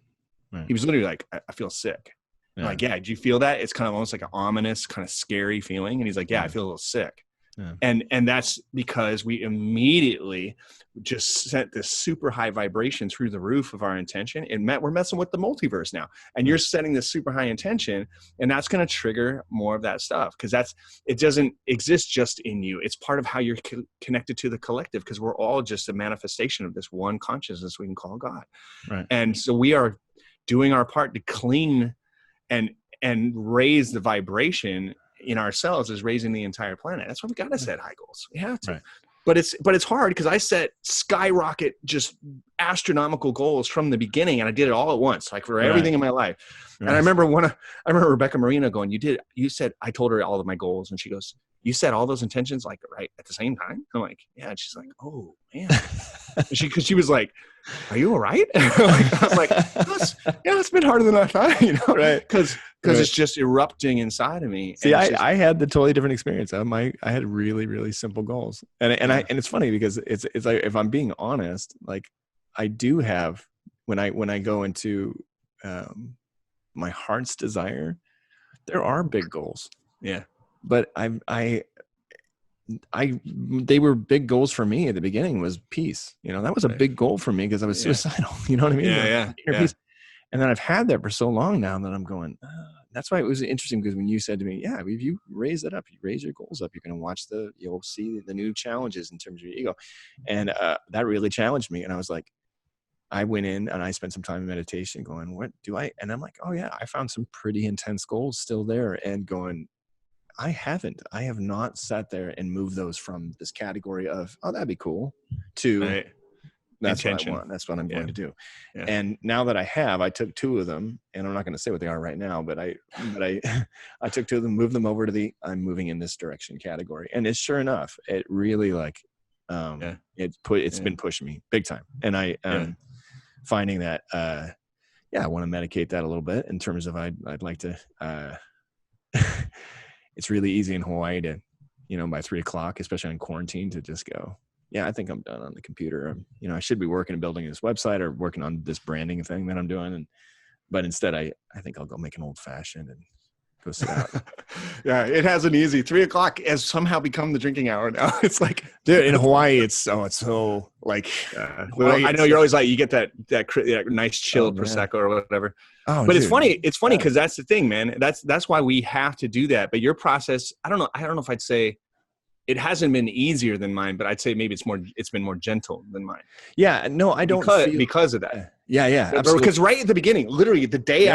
[SPEAKER 4] He was literally like, I feel sick. I'm like, yeah, do you feel that? It's kind of almost like an ominous, kind of scary feeling. And he's like, yeah, I feel a little sick. Yeah. And that's because we immediately just sent this super high vibration through the roof of our intention. We're messing with the multiverse now, and you're setting this super high intention, and that's going to trigger more of that stuff, because it doesn't exist just in you. It's part of how you're connected to the collective, because we're all just a manifestation of this one consciousness we can call God. Right. And so we are doing our part to clean and raise the vibration in ourselves, is raising the entire planet. That's why we got to set high goals. We have to. Right. But it's hard, because I set skyrocket, just astronomical goals from the beginning, and I did it all at once, like for everything in my life. Right. And I remember Rebecca Marino going, you said, I told her all of my goals, and she goes, you set all those intentions like right at the same time? I'm like, yeah. And she's like, oh man. Because she was like, are you all right? I'm like, it's been harder than I thought, right? Because it's just erupting inside of me.
[SPEAKER 1] See, I had the totally different experience. I had really, really simple goals, and it's funny because it's like, if I'm being honest, like I do have, when I go into my heart's desire, there are big goals.
[SPEAKER 4] Yeah.
[SPEAKER 1] But they were big goals for me at the beginning. Was peace. That was a big goal for me, because I was suicidal. You know what I mean?
[SPEAKER 4] Yeah.
[SPEAKER 1] Peace. And then I've had that for so long now that I'm going, that's why it was interesting, because when you said to me, yeah, if you raise that up, you raise your goals up, you're going to watch you'll see the new challenges in terms of your ego. And that really challenged me. And I was like, I went in and I spent some time in meditation going, what do I, and I'm like, oh yeah, I found some pretty intense goals still there, and going, I have not sat there and moved those from this category of, oh, that'd be cool, to
[SPEAKER 4] Right.
[SPEAKER 1] that's
[SPEAKER 4] Intention.
[SPEAKER 1] what I want. That's what I'm going to do.
[SPEAKER 4] Yeah.
[SPEAKER 1] And now that I took 2 of them, and I'm not going to say what they are right now, but I took 2 of them, moved them over to I'm moving in this direction category. And it's sure enough, it really it's been pushing me big time. And I finding that, I want to medicate that a little bit in terms of, I'd like to, it's really easy in Hawaii to, by 3:00, especially in quarantine, to just go, yeah, I think I'm done on the computer. I should be working and building this website or working on this branding thing that I'm doing. But instead I think I'll go make an old fashioned and go sit out.
[SPEAKER 4] Yeah. It has an easy 3:00 has somehow become the drinking hour now. It's like,
[SPEAKER 1] Dude, in Hawaii, it's so like,
[SPEAKER 4] I know you're always like, you get that nice chilled Prosecco or whatever.
[SPEAKER 1] Oh,
[SPEAKER 4] but
[SPEAKER 1] dude.
[SPEAKER 4] It's funny because that's the thing, man. That's why we have to do that. But your process, I don't know if I'd say it hasn't been easier than mine, but I'd say maybe it's been more gentle than mine.
[SPEAKER 1] Yeah, no, I don't
[SPEAKER 4] because of that.
[SPEAKER 1] Yeah, absolutely.
[SPEAKER 4] Because right at the beginning, literally the day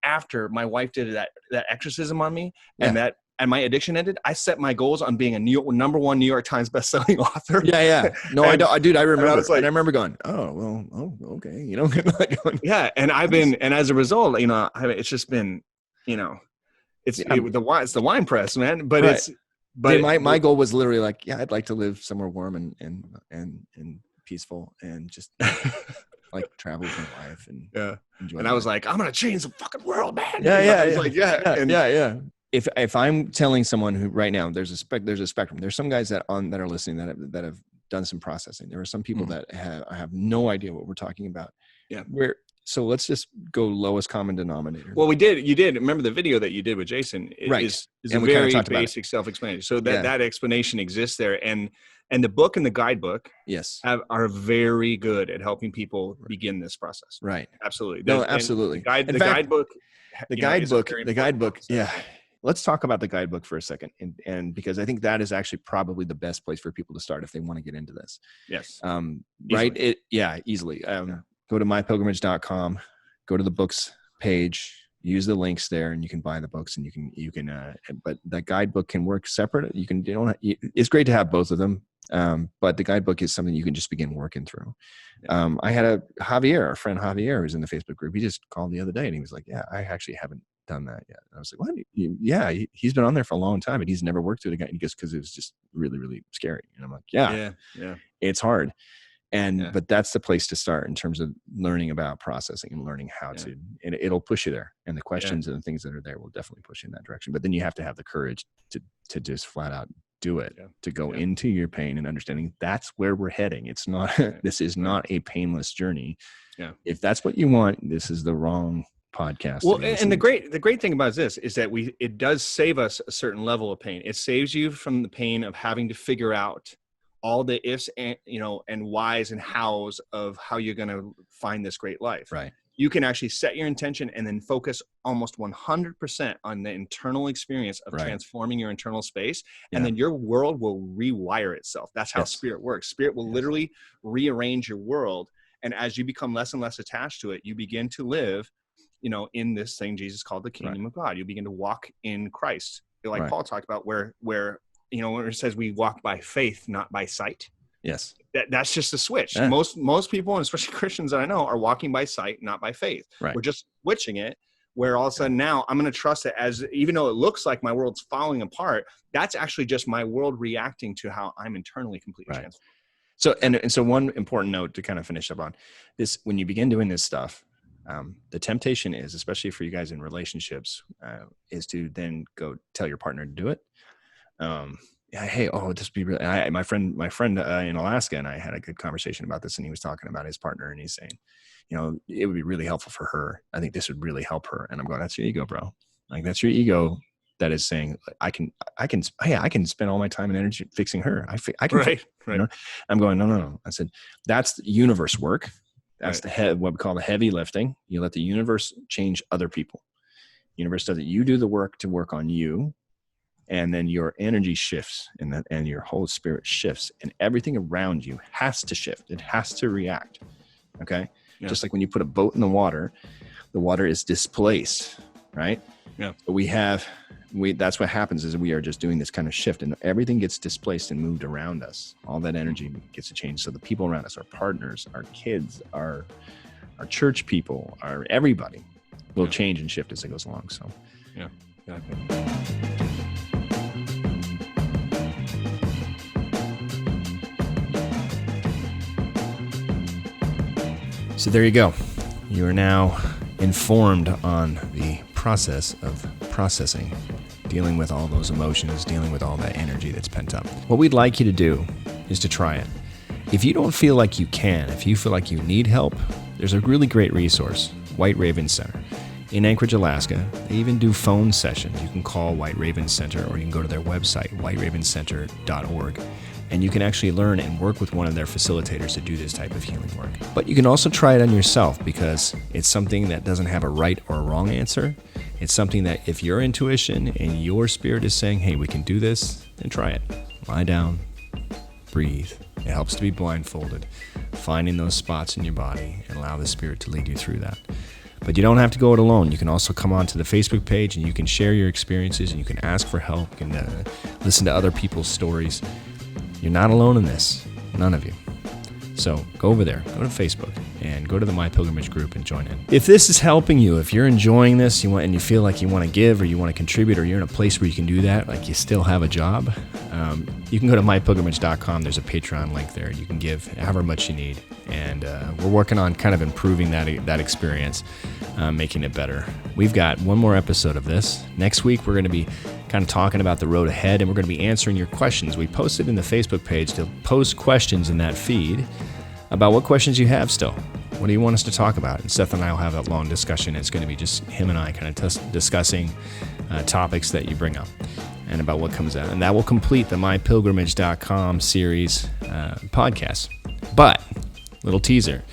[SPEAKER 4] after my wife did that exorcism on me, and my addiction ended, I set my goals on being a #1 New York Times bestselling author.
[SPEAKER 1] Yeah. No, I remember.
[SPEAKER 4] I was like,
[SPEAKER 1] I remember going, okay,
[SPEAKER 4] yeah. And and as a result, it's just been, it's the wine press, man. But
[SPEAKER 1] right.
[SPEAKER 4] But
[SPEAKER 1] my goal was literally like, yeah, I'd like to live somewhere warm and peaceful, and just like travel with my wife and enjoy.
[SPEAKER 4] And I was like, I'm gonna change the fucking world, man.
[SPEAKER 1] Yeah. If I'm telling someone who right now, there's a spectrum. There's some guys that are listening that have done some processing. There are some people that have no idea what we're talking about.
[SPEAKER 4] Yeah.
[SPEAKER 1] So let's just go lowest common denominator.
[SPEAKER 4] Well, you did. Remember the video that you did with Jason?
[SPEAKER 1] Right.
[SPEAKER 4] Is a very basic self-explanation. So that explanation exists there. And the book and the guidebook are very good at helping people begin this process.
[SPEAKER 1] Right.
[SPEAKER 4] Absolutely.
[SPEAKER 1] No, absolutely.
[SPEAKER 4] The
[SPEAKER 1] guidebook. Yeah. Let's talk about the guidebook for a second. And because I think that is actually probably the best place for people to start if they want to get into this.
[SPEAKER 4] Yes.
[SPEAKER 1] Right. Easily. Go to mypilgrimage.com, go to the books page, use the links there, and you can buy the books, and you can but that guidebook can work separate. It's great to have both of them. But the guidebook is something you can just begin working through. I had our friend Javier, who's in the Facebook group. He just called the other day and he was like, yeah, I actually haven't done that yet. And I was like, what? Yeah, he's been on there for a long time, but he's never worked through it again. He goes, because it was just really, really scary. And I'm like, yeah, it's hard. But that's the place to start in terms of learning about processing and learning how to, and it'll push you there. And the questions and the things that are there will definitely push you in that direction. But then you have to have the courage to just flat out do it, to go into your pain and understanding that's where we're heading. It's not, this is not a painless journey. Yeah. If that's what you want, this is the wrong podcast.
[SPEAKER 4] Well, and the great thing about this is that it does save us a certain level of pain. It saves you from the pain of having to figure out all the ifs and whys and hows of how you're going to find this great life.
[SPEAKER 1] Right.
[SPEAKER 4] You can actually set your intention and then focus almost 100% on the internal experience of transforming your internal space. And then your world will rewire itself. That's how spirit works. Spirit will literally rearrange your world. And as you become less and less attached to it, you begin to live, in this thing Jesus called the kingdom of God. You begin to walk in Christ. Like Paul talked about where when it says we walk by faith, not by sight.
[SPEAKER 1] Yes.
[SPEAKER 4] That's just a switch. Yeah. Most people, and especially Christians that I know, are walking by sight, not by faith. Right. We're just switching it, where all of a sudden now I'm going to trust it, as even though it looks like my world's falling apart, that's actually just my world reacting to how I'm internally completely transformed.
[SPEAKER 1] So, so one important note to kind of finish up on this, when you begin doing this stuff, the temptation is, especially for you guys in relationships, is to then go tell your partner to do it. Hey, just be really, my friend in Alaska and I had a good conversation about this, and he was talking about his partner, and he's saying, it would be really helpful for her. I think this would really help her. And I'm going, that's your ego, bro. Like, that's your ego that is saying, I can spend all my time and energy fixing her. I can,
[SPEAKER 4] right.
[SPEAKER 1] I'm going, no. I said, that's universe work. That's what we call the heavy lifting. You let the universe change other people.
[SPEAKER 4] Universe does it. You do the work to work on you, and then your energy shifts, and your whole spirit shifts, and everything around you has to shift. It has to react. Okay. Yeah. Just like when you put a boat in the water is displaced, right?
[SPEAKER 1] Yeah.
[SPEAKER 4] But that's what happens is we are just doing this kind of shift, and everything gets displaced and moved around us. All that energy gets to change. So the people around us, our partners, our kids, our church people, everybody will change and shift as it goes along. So
[SPEAKER 1] yeah, exactly. So there you go. You are now informed on the process of processing, dealing with all those emotions, dealing with all that energy that's pent up. What we'd like you to do is to try it. If you don't feel like you can, if you feel like you need help, there's a really great resource, White Raven Center. In Anchorage, Alaska, they even do phone sessions. You can call White Raven Center, or you can go to their website, whiteravencenter.org, and you can actually learn and work with one of their facilitators to do this type of healing work. But you can also try it on yourself, because it's something that doesn't have a right or a wrong answer. It's something that if your intuition and your spirit is saying, hey, we can do this, then try it. Lie down, breathe. It helps to be blindfolded, finding those spots in your body, and allow the spirit to lead you through that. But you don't have to go it alone. You can also come onto the Facebook page, and you can share your experiences, and you can ask for help. You can listen to other people's stories. You're not alone in this. None of you. So go over there, go to Facebook, and go to the MyPilgrimage group and join in. If this is helping you, if you're enjoying this, and you feel like you want to give, or you want to contribute, or you're in a place where you can do that, like you still have a job, you can go to mypilgrimage.com. There's a Patreon link there. You can give however much you need. And we're working on kind of improving that experience, making it better. We've got one more episode of this. Next week, we're going to be kind of talking about the road ahead, and we're going to be answering your questions. We posted in the Facebook page to post questions in that feed about what questions you have still. What do you want us to talk about? And Seth and I will have that long discussion. It's going to be just him and I kind of discussing topics that you bring up and about what comes out. And that will complete the mypilgrimage.com series podcast. But, little teaser,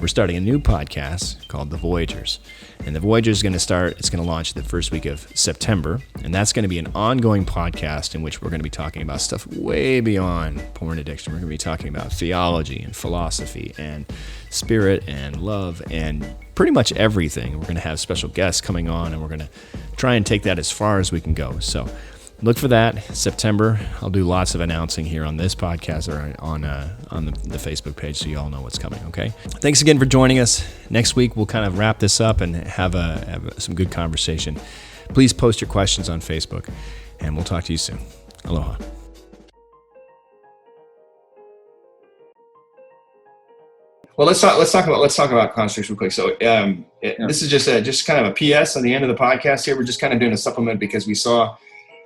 [SPEAKER 1] we're starting a new podcast called The Voyagers. And The Voyagers is going to start, it's going to launch the first week of September. And that's going to be an ongoing podcast in which we're going to be talking about stuff way beyond porn addiction. We're going to be talking about theology and philosophy and spirit and love and pretty much everything. We're going to have special guests coming on, and we're going to try and take that as far as we can go. So look for that, September. I'll do lots of announcing here on this podcast or on the Facebook page, so you all know what's coming, okay? Thanks again for joining us. Next week, we'll kind of wrap this up and have some good conversation. Please post your questions on Facebook, and we'll talk to you soon. Aloha. Well, let's talk about constructs real quick. So this is just kind of a PS on the end of the podcast here. We're just kind of doing a supplement because we saw,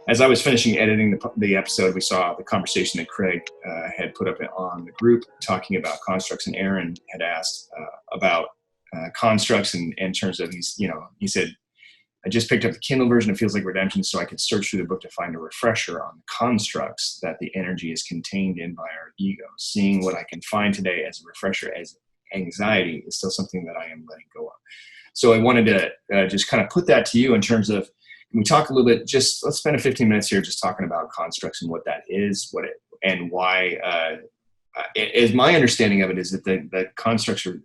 [SPEAKER 1] as I was finishing editing the episode, we saw the conversation that Craig had put up on the group talking about constructs, and Aaron had asked about constructs in terms of he said, I just picked up the Kindle version of Feels Like Redemption so I could search through the book to find a refresher on the constructs that the energy is contained in by our ego. Seeing what I can find today as a refresher as anxiety is still something that I am letting go of. So I wanted to just kind of put that to you in terms of, we talk a little bit, let's spend 15 minutes here just talking about constructs and what that is, and why, as my understanding of it is that the constructs are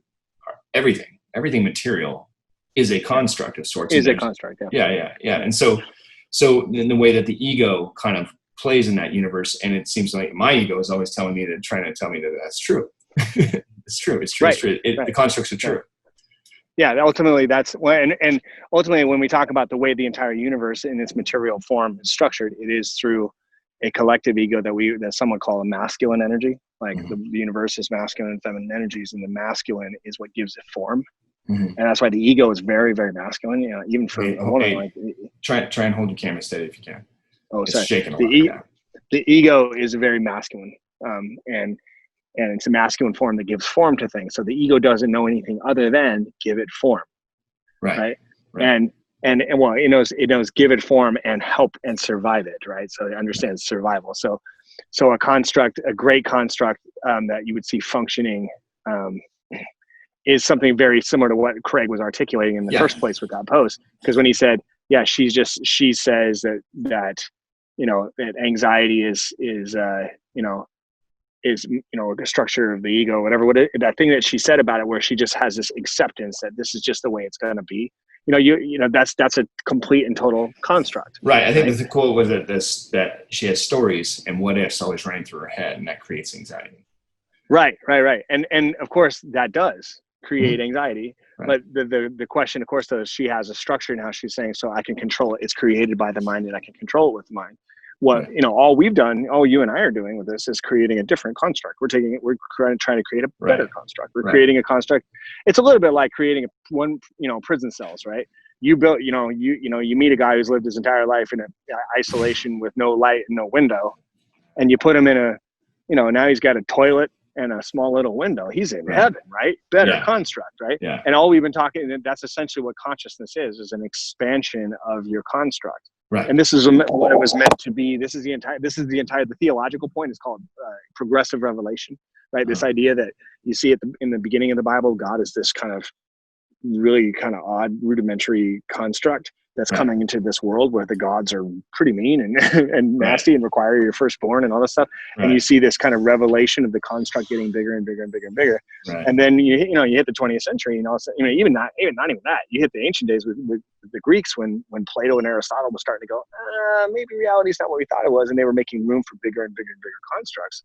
[SPEAKER 1] everything material is a construct of sorts.
[SPEAKER 3] Is a construct, yeah.
[SPEAKER 4] Yeah. And so in the way that the ego kind of plays in that universe, and it seems like my ego is always trying to tell me that that's true. It's true. Right. It's true. The constructs are true.
[SPEAKER 3] Yeah, ultimately that's when, and ultimately when we talk about the way the entire universe in its material form is structured, it is through a collective ego that some would call a masculine energy. Like the universe is masculine and feminine energies, and the masculine is what gives it form. And that's why the ego is very, very masculine. Even for a woman.
[SPEAKER 4] Try and hold your camera steady if you can.
[SPEAKER 3] Oh,
[SPEAKER 4] it's
[SPEAKER 3] sorry.
[SPEAKER 4] Shaking a lot.
[SPEAKER 3] The ego is very masculine, and it's a masculine form that gives form to things. So the ego doesn't know anything other than give it form, right? And well, it knows give it form and help and survive it, right? So it understands survival. So a great construct that you would see functioning is something very similar to what Craig was articulating in the first place with that post. Because when he said, yeah, she says that that anxiety is the structure of the ego, whatever. That thing that she said about it, where she just has this acceptance that this is just the way it's going to be. That's a complete and total construct.
[SPEAKER 1] Right. I think the quote was that she has stories and what ifs always running through her head, and that creates anxiety.
[SPEAKER 3] Right. And of course that does create anxiety. Right. But the question, of course, though, is she has a structure now. She's saying, so I can control it. It's created by the mind, and I can control it with the mind. All we've done, all you and I are doing with this is creating a different construct. We're trying to create a better construct. We're creating a construct. It's a little bit like creating prison cells, right? You built, you meet a guy who's lived his entire life in isolation with no light and no window, and you put him in now he's got a toilet and a small little window. He's in heaven, right? Better construct, right? Yeah. And all we've been talking, that's essentially what consciousness is an expansion of your construct. Right. And this is what it was meant to be. This is the theological point is called progressive revelation, right? This idea that you see in the beginning of the Bible, God is this kind of really kind of odd, rudimentary construct that's coming into this world where the gods are pretty mean and nasty and require your firstborn and all this stuff. Right. And you see this kind of revelation of the construct getting bigger and bigger and bigger and bigger. Right. And then you hit the 20th century, and also even not even that. You hit the ancient days with the Greeks when Plato and Aristotle was starting to go, maybe reality is not what we thought it was, and they were making room for bigger and bigger and bigger constructs.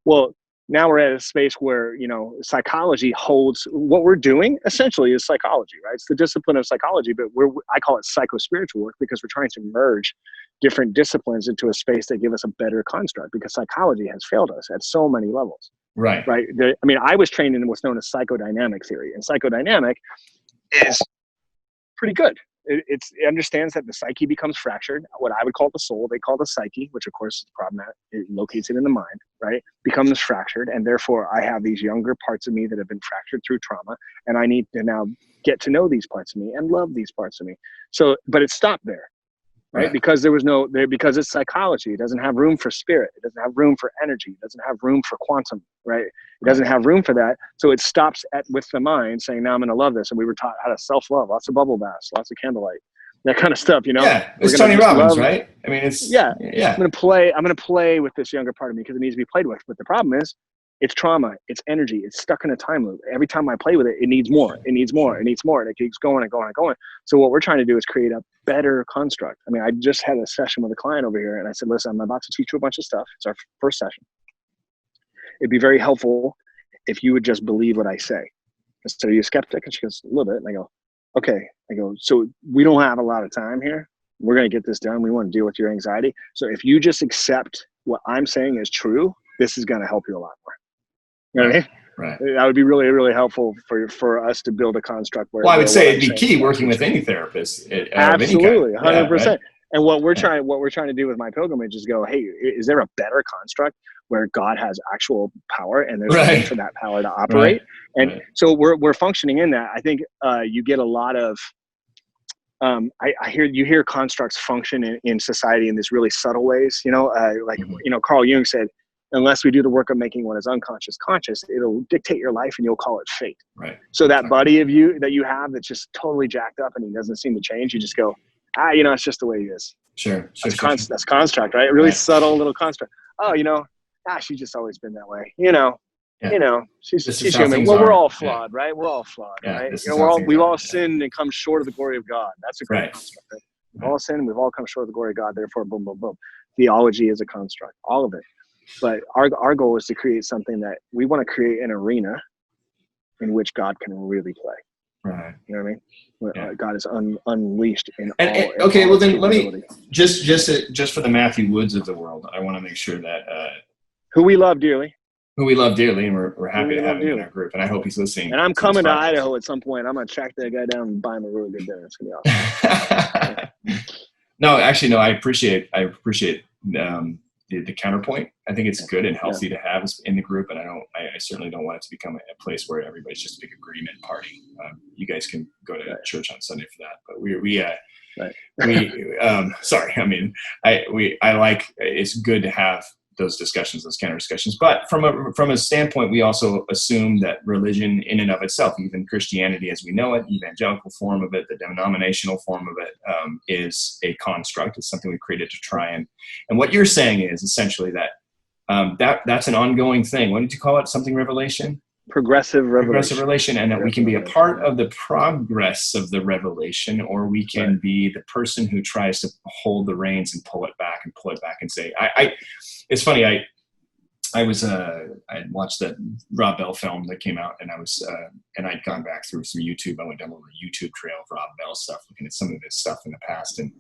[SPEAKER 3] Well, now we're at a space where, psychology holds what we're doing essentially is psychology, right? It's the discipline of psychology, but I call it psycho-spiritual work because we're trying to merge different disciplines into a space that give us a better construct, because psychology has failed us at so many levels. Right. I was trained in what's known as psychodynamic theory, and psychodynamic is pretty good. It understands that the psyche becomes fractured. What I would call the soul, they call the psyche, which of course is the problem that it locates it in the mind, right? Becomes fractured. And therefore I have these younger parts of me that have been fractured through trauma. And I need to now get to know these parts of me and love these parts of me. So, but it stopped there, right? Because because it's psychology. It doesn't have room for spirit. It doesn't have room for energy. It doesn't have room for quantum, right? It doesn't have room for that. So it stops with the mind saying, now I'm going to love this. And we were taught how to self-love, lots of bubble baths, lots of candlelight, that kind of stuff, Yeah,
[SPEAKER 1] it's Tony Robbins, right? I mean, it's
[SPEAKER 3] I'm going to play with this younger part of me because it needs to be played with. But the problem is, it's trauma, it's energy, it's stuck in a time loop. Every time I play with it, it needs more, it needs more, it needs more, and it keeps going and going and going. So what we're trying to do is create a better construct. I mean, I just had a session with a client over here, and I said, listen, I'm about to teach you a bunch of stuff. It's our first session. It'd be very helpful if you would just believe what I say. So are you a skeptic? And she goes, a little bit. And I go, okay. I go, so we don't have a lot of time here. We're going to get this done. We want to deal with your anxiety. So if you just accept what I'm saying is true, this is going to help you a lot more. You know what I mean? Right. That would be really, really helpful for us to build a construct where.
[SPEAKER 1] Well, I would say it'd be key working with any therapist.
[SPEAKER 3] Absolutely, 100%. Right? And what we're trying to do with MyPilgrimage is go, hey, is there a better construct where God has actual power and there's a need for that power to operate? Right. And so we're functioning in that. I think you get a lot of. You hear constructs function in society in these really subtle ways. Carl Jung said, unless we do the work of making what is unconscious conscious, it'll dictate your life and you'll call it fate. Right. So that buddy of you that you have that's just totally jacked up and he doesn't seem to change, you just go, it's just the way he is.
[SPEAKER 1] Sure.
[SPEAKER 3] That's construct, right? Really subtle little construct. She's just always been that way. She's human. Well, we're all flawed, right? We're all flawed, right? We've all sinned and come short of the glory of God. That's a great construct. Right? We've all sinned. We've all come short of the glory of God. Therefore, boom, boom, boom. Theology is a construct, all of it. But our goal is to create something that we want to create an arena in which God can really play. Right. You know what I mean? God is unleashed in all.
[SPEAKER 1] Okay, well then let me just for the Matthew Woods of the world, I want to make sure that
[SPEAKER 3] who we love dearly,
[SPEAKER 1] and we're happy to have him in our group, and I hope he's listening.
[SPEAKER 3] And I'm coming to Idaho at some point. I'm gonna track that guy down and buy him a really good dinner. It's gonna be awesome.
[SPEAKER 1] No, actually, no. I appreciate the counterpoint. I think it's good and healthy to have in the group, and I certainly don't want it to become a place where everybody's just a big agreement party. You guys can go to church on Sunday for that, but sorry. I mean, I like, it's good to have
[SPEAKER 4] those discussions, those counter discussions. But from a standpoint, we also assume that religion in and of itself, even Christianity as we know it, evangelical form of it, the denominational form of it, is a construct. It's something we created to try and what you're saying is essentially that that's an ongoing thing. What did you call it? Something revelation?
[SPEAKER 3] Progressive
[SPEAKER 4] revelation, and that we can be a part of the progress of the revelation, or we can be the person who tries to hold the reins and pull it back and say, it's funny. I had watched that Rob Bell film that came out, and I'd gone back through some YouTube. I went down a little YouTube trail of Rob Bell stuff, looking at some of his stuff in the past, and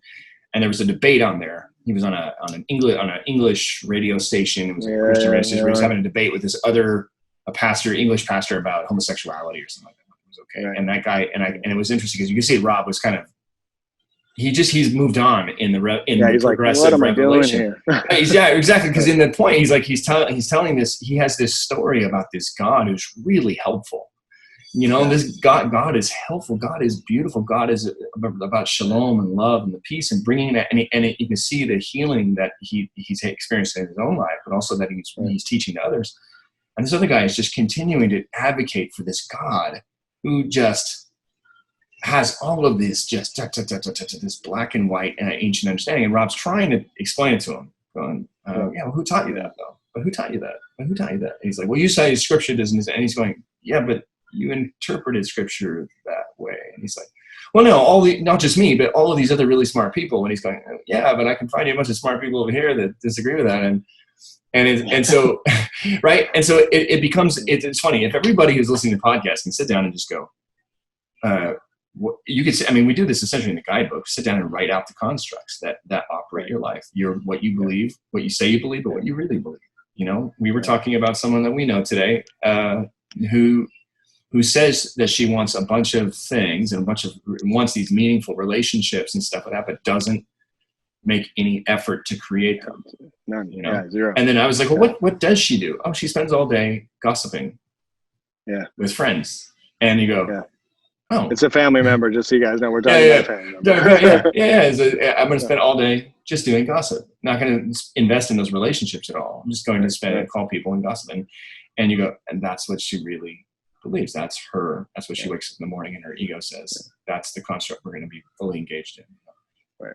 [SPEAKER 4] there was a debate on there. He was on an English radio station. It was a Christian radio station where he was having a debate with this other English pastor about homosexuality or something like that. It was okay. Right. And that guy, and it was interesting because you can see Rob was kind of, he's moved on in the progressive
[SPEAKER 3] like, what am
[SPEAKER 4] revelation.
[SPEAKER 3] I doing here?
[SPEAKER 4] Yeah, exactly. Because in the point, he's telling this, he has this story about this God who's really helpful. This God is helpful. God is beautiful. God is about shalom and love and the peace and bringing that. And you can see the healing that he's experienced in his own life, but also that he's teaching to others. And this other guy is just continuing to advocate for this God who just has all of this this black and white and ancient understanding. And Rob's trying to explain it to him, going, well, who taught you that though? But who taught you that? But who taught you that? And he's like, well, you say Scripture doesn't. And he's going, yeah, but you interpreted Scripture that way. And he's like, well, no, not just me, but all of these other really smart people. And he's going, yeah, but I can find you a bunch of smart people over here that disagree with that. And so, right. And so it becomes, it's funny. If everybody who's listening to podcasts can sit down and just go, you could say, I mean, we do this essentially in the guidebook, sit down and write out the constructs that operate your life. What you believe, what you say you believe, but what you really believe. We were talking about someone that we know today, who says that she wants a bunch of things and wants these meaningful relationships and stuff like that, but doesn't make any effort to create them.
[SPEAKER 3] None. Zero.
[SPEAKER 4] And then I was like, well, what does she do? Oh, she spends all day gossiping with friends. And you go, oh.
[SPEAKER 3] It's a family member, just so you guys know. We're talking about a family member.
[SPEAKER 4] I'm going to spend all day just doing gossip. Not going to invest in those relationships at all. I'm just going to call people and gossip. And you go, and that's what she really believes. That's what she wakes up in the morning and her ego says, that's the construct we're going to be fully engaged in.
[SPEAKER 3] Right.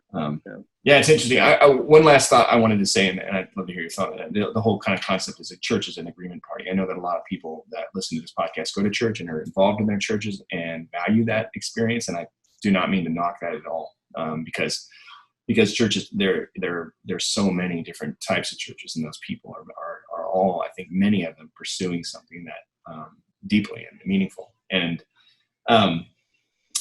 [SPEAKER 4] It's interesting. One last thought I wanted to say, and I'd love to hear your thought on that. The whole kind of concept is that church is an agreement party. I know that a lot of people that listen to this podcast go to church and are involved in their churches and value that experience. And I do not mean to knock that at all, because churches, there's so many different types of churches, and those people are all, I think, many of them pursuing something that deeply and meaningful. And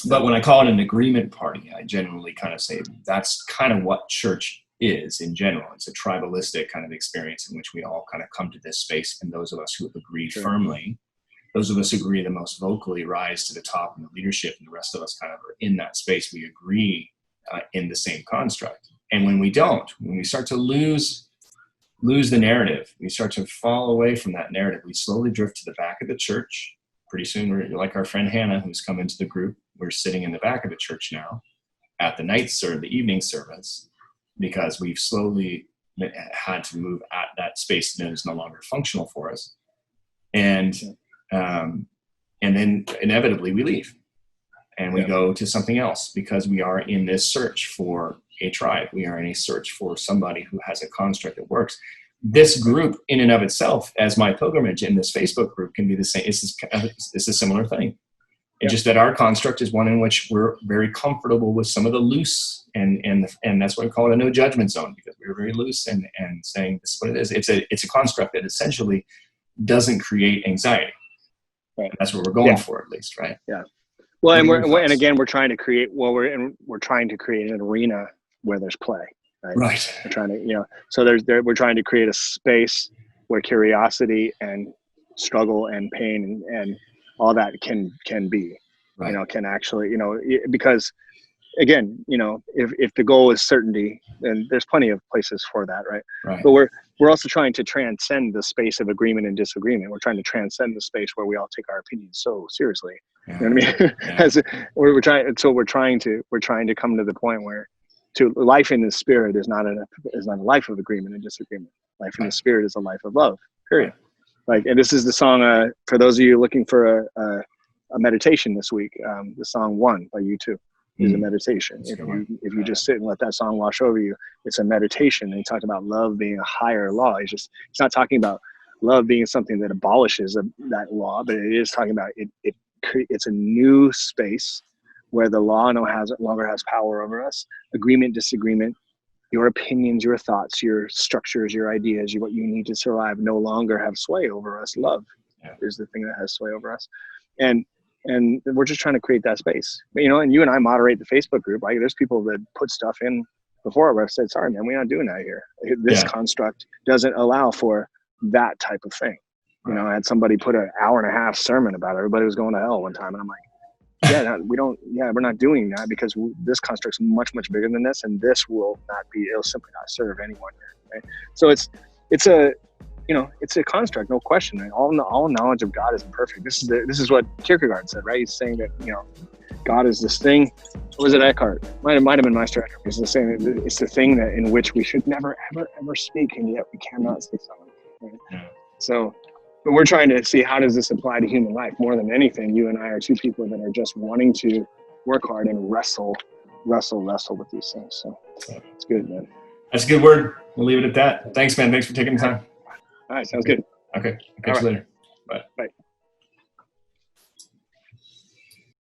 [SPEAKER 4] but when I call it an agreement party, I generally kind of say that's kind of what church is in general. It's a tribalistic kind of experience in which we all kind of come to this space, and those of us who agree firmly, those of us who agree the most vocally rise to the top in the leadership, and the rest of us kind of are in that space. We agree in the same construct. And when we don't, when we start to lose the narrative, we start to fall away from that narrative, we slowly drift to the back of the church. Pretty soon we're like our friend Hannah, who's come into the group. We're sitting in the back of the church now at the the evening service, because we've slowly had to move at that space that is no longer functional for us. And then inevitably we leave and we go to something else, because we are in this search for a tribe. We are in a search for somebody who has a construct that works. This group in and of itself, as MyPilgrimage in this Facebook group, can be the same. It's a similar thing. It's just that our construct is one in which we're very comfortable with some of the loose, and that's why we call it a no judgment zone, because we're very loose and saying this is what it is. It's a construct that essentially doesn't create anxiety. Right. That's what we're going for, at least, right?
[SPEAKER 3] Yeah. Well, and again, we're trying to create. We're trying to create an arena where there's play. Right. We're trying to, so we're trying to create a space where curiosity and struggle and pain and all that can be, can actually, because again, if the goal is certainty, then there's plenty of places for that. Right. But we're also trying to transcend the space of agreement and disagreement. We're trying to transcend the space where we all take our opinions so seriously. You know what I mean? Yeah. we're trying to come to the point where life in the spirit is not a life of agreement and disagreement. Life in the Spirit is a life of love, period. Like, and this is the song, for those of you looking for a meditation this week, the song One by U2 is a meditation. If you just sit and let that song wash over you, it's a meditation. And he talked about love being a higher law. He's not talking about love being something that abolishes that law, but it is talking about it's a new space where the law no longer has power over us. Agreement, disagreement, your opinions, your thoughts, your structures, your ideas, what you need to survive no longer have sway over us. Love is the thing that has sway over us. And we're just trying to create that space. You know, and you and I moderate the Facebook group. Like, there's people that put stuff in before where I've said, sorry, man, we're not doing that here. This construct doesn't allow for that type of thing. You know, I had somebody put an 1.5-hour sermon about everybody was going to hell one time. And I'm like, we're not doing that, because this construct's much, much bigger than this. And this will it'll simply not serve anyone. Right? So it's a construct, no question. And all knowledge of God is imperfect. This is what Kierkegaard said, right? He's saying that, you know, God is this thing. Or was it Eckhart? Might have been Meister Eckhart. He's saying that it's the thing that in which we should never, ever, ever speak, and yet we cannot speak something. Right? Yeah. So, but we're trying to see, how does this apply to human life? More than anything, you and I are two people that are just wanting to work hard and wrestle with these things. So it's good, man.
[SPEAKER 1] That's a good word. We'll leave it at that. Thanks, man. Thanks for taking the time.
[SPEAKER 3] All right, sounds good.
[SPEAKER 1] Okay. I'll catch you later. Bye.
[SPEAKER 3] Bye.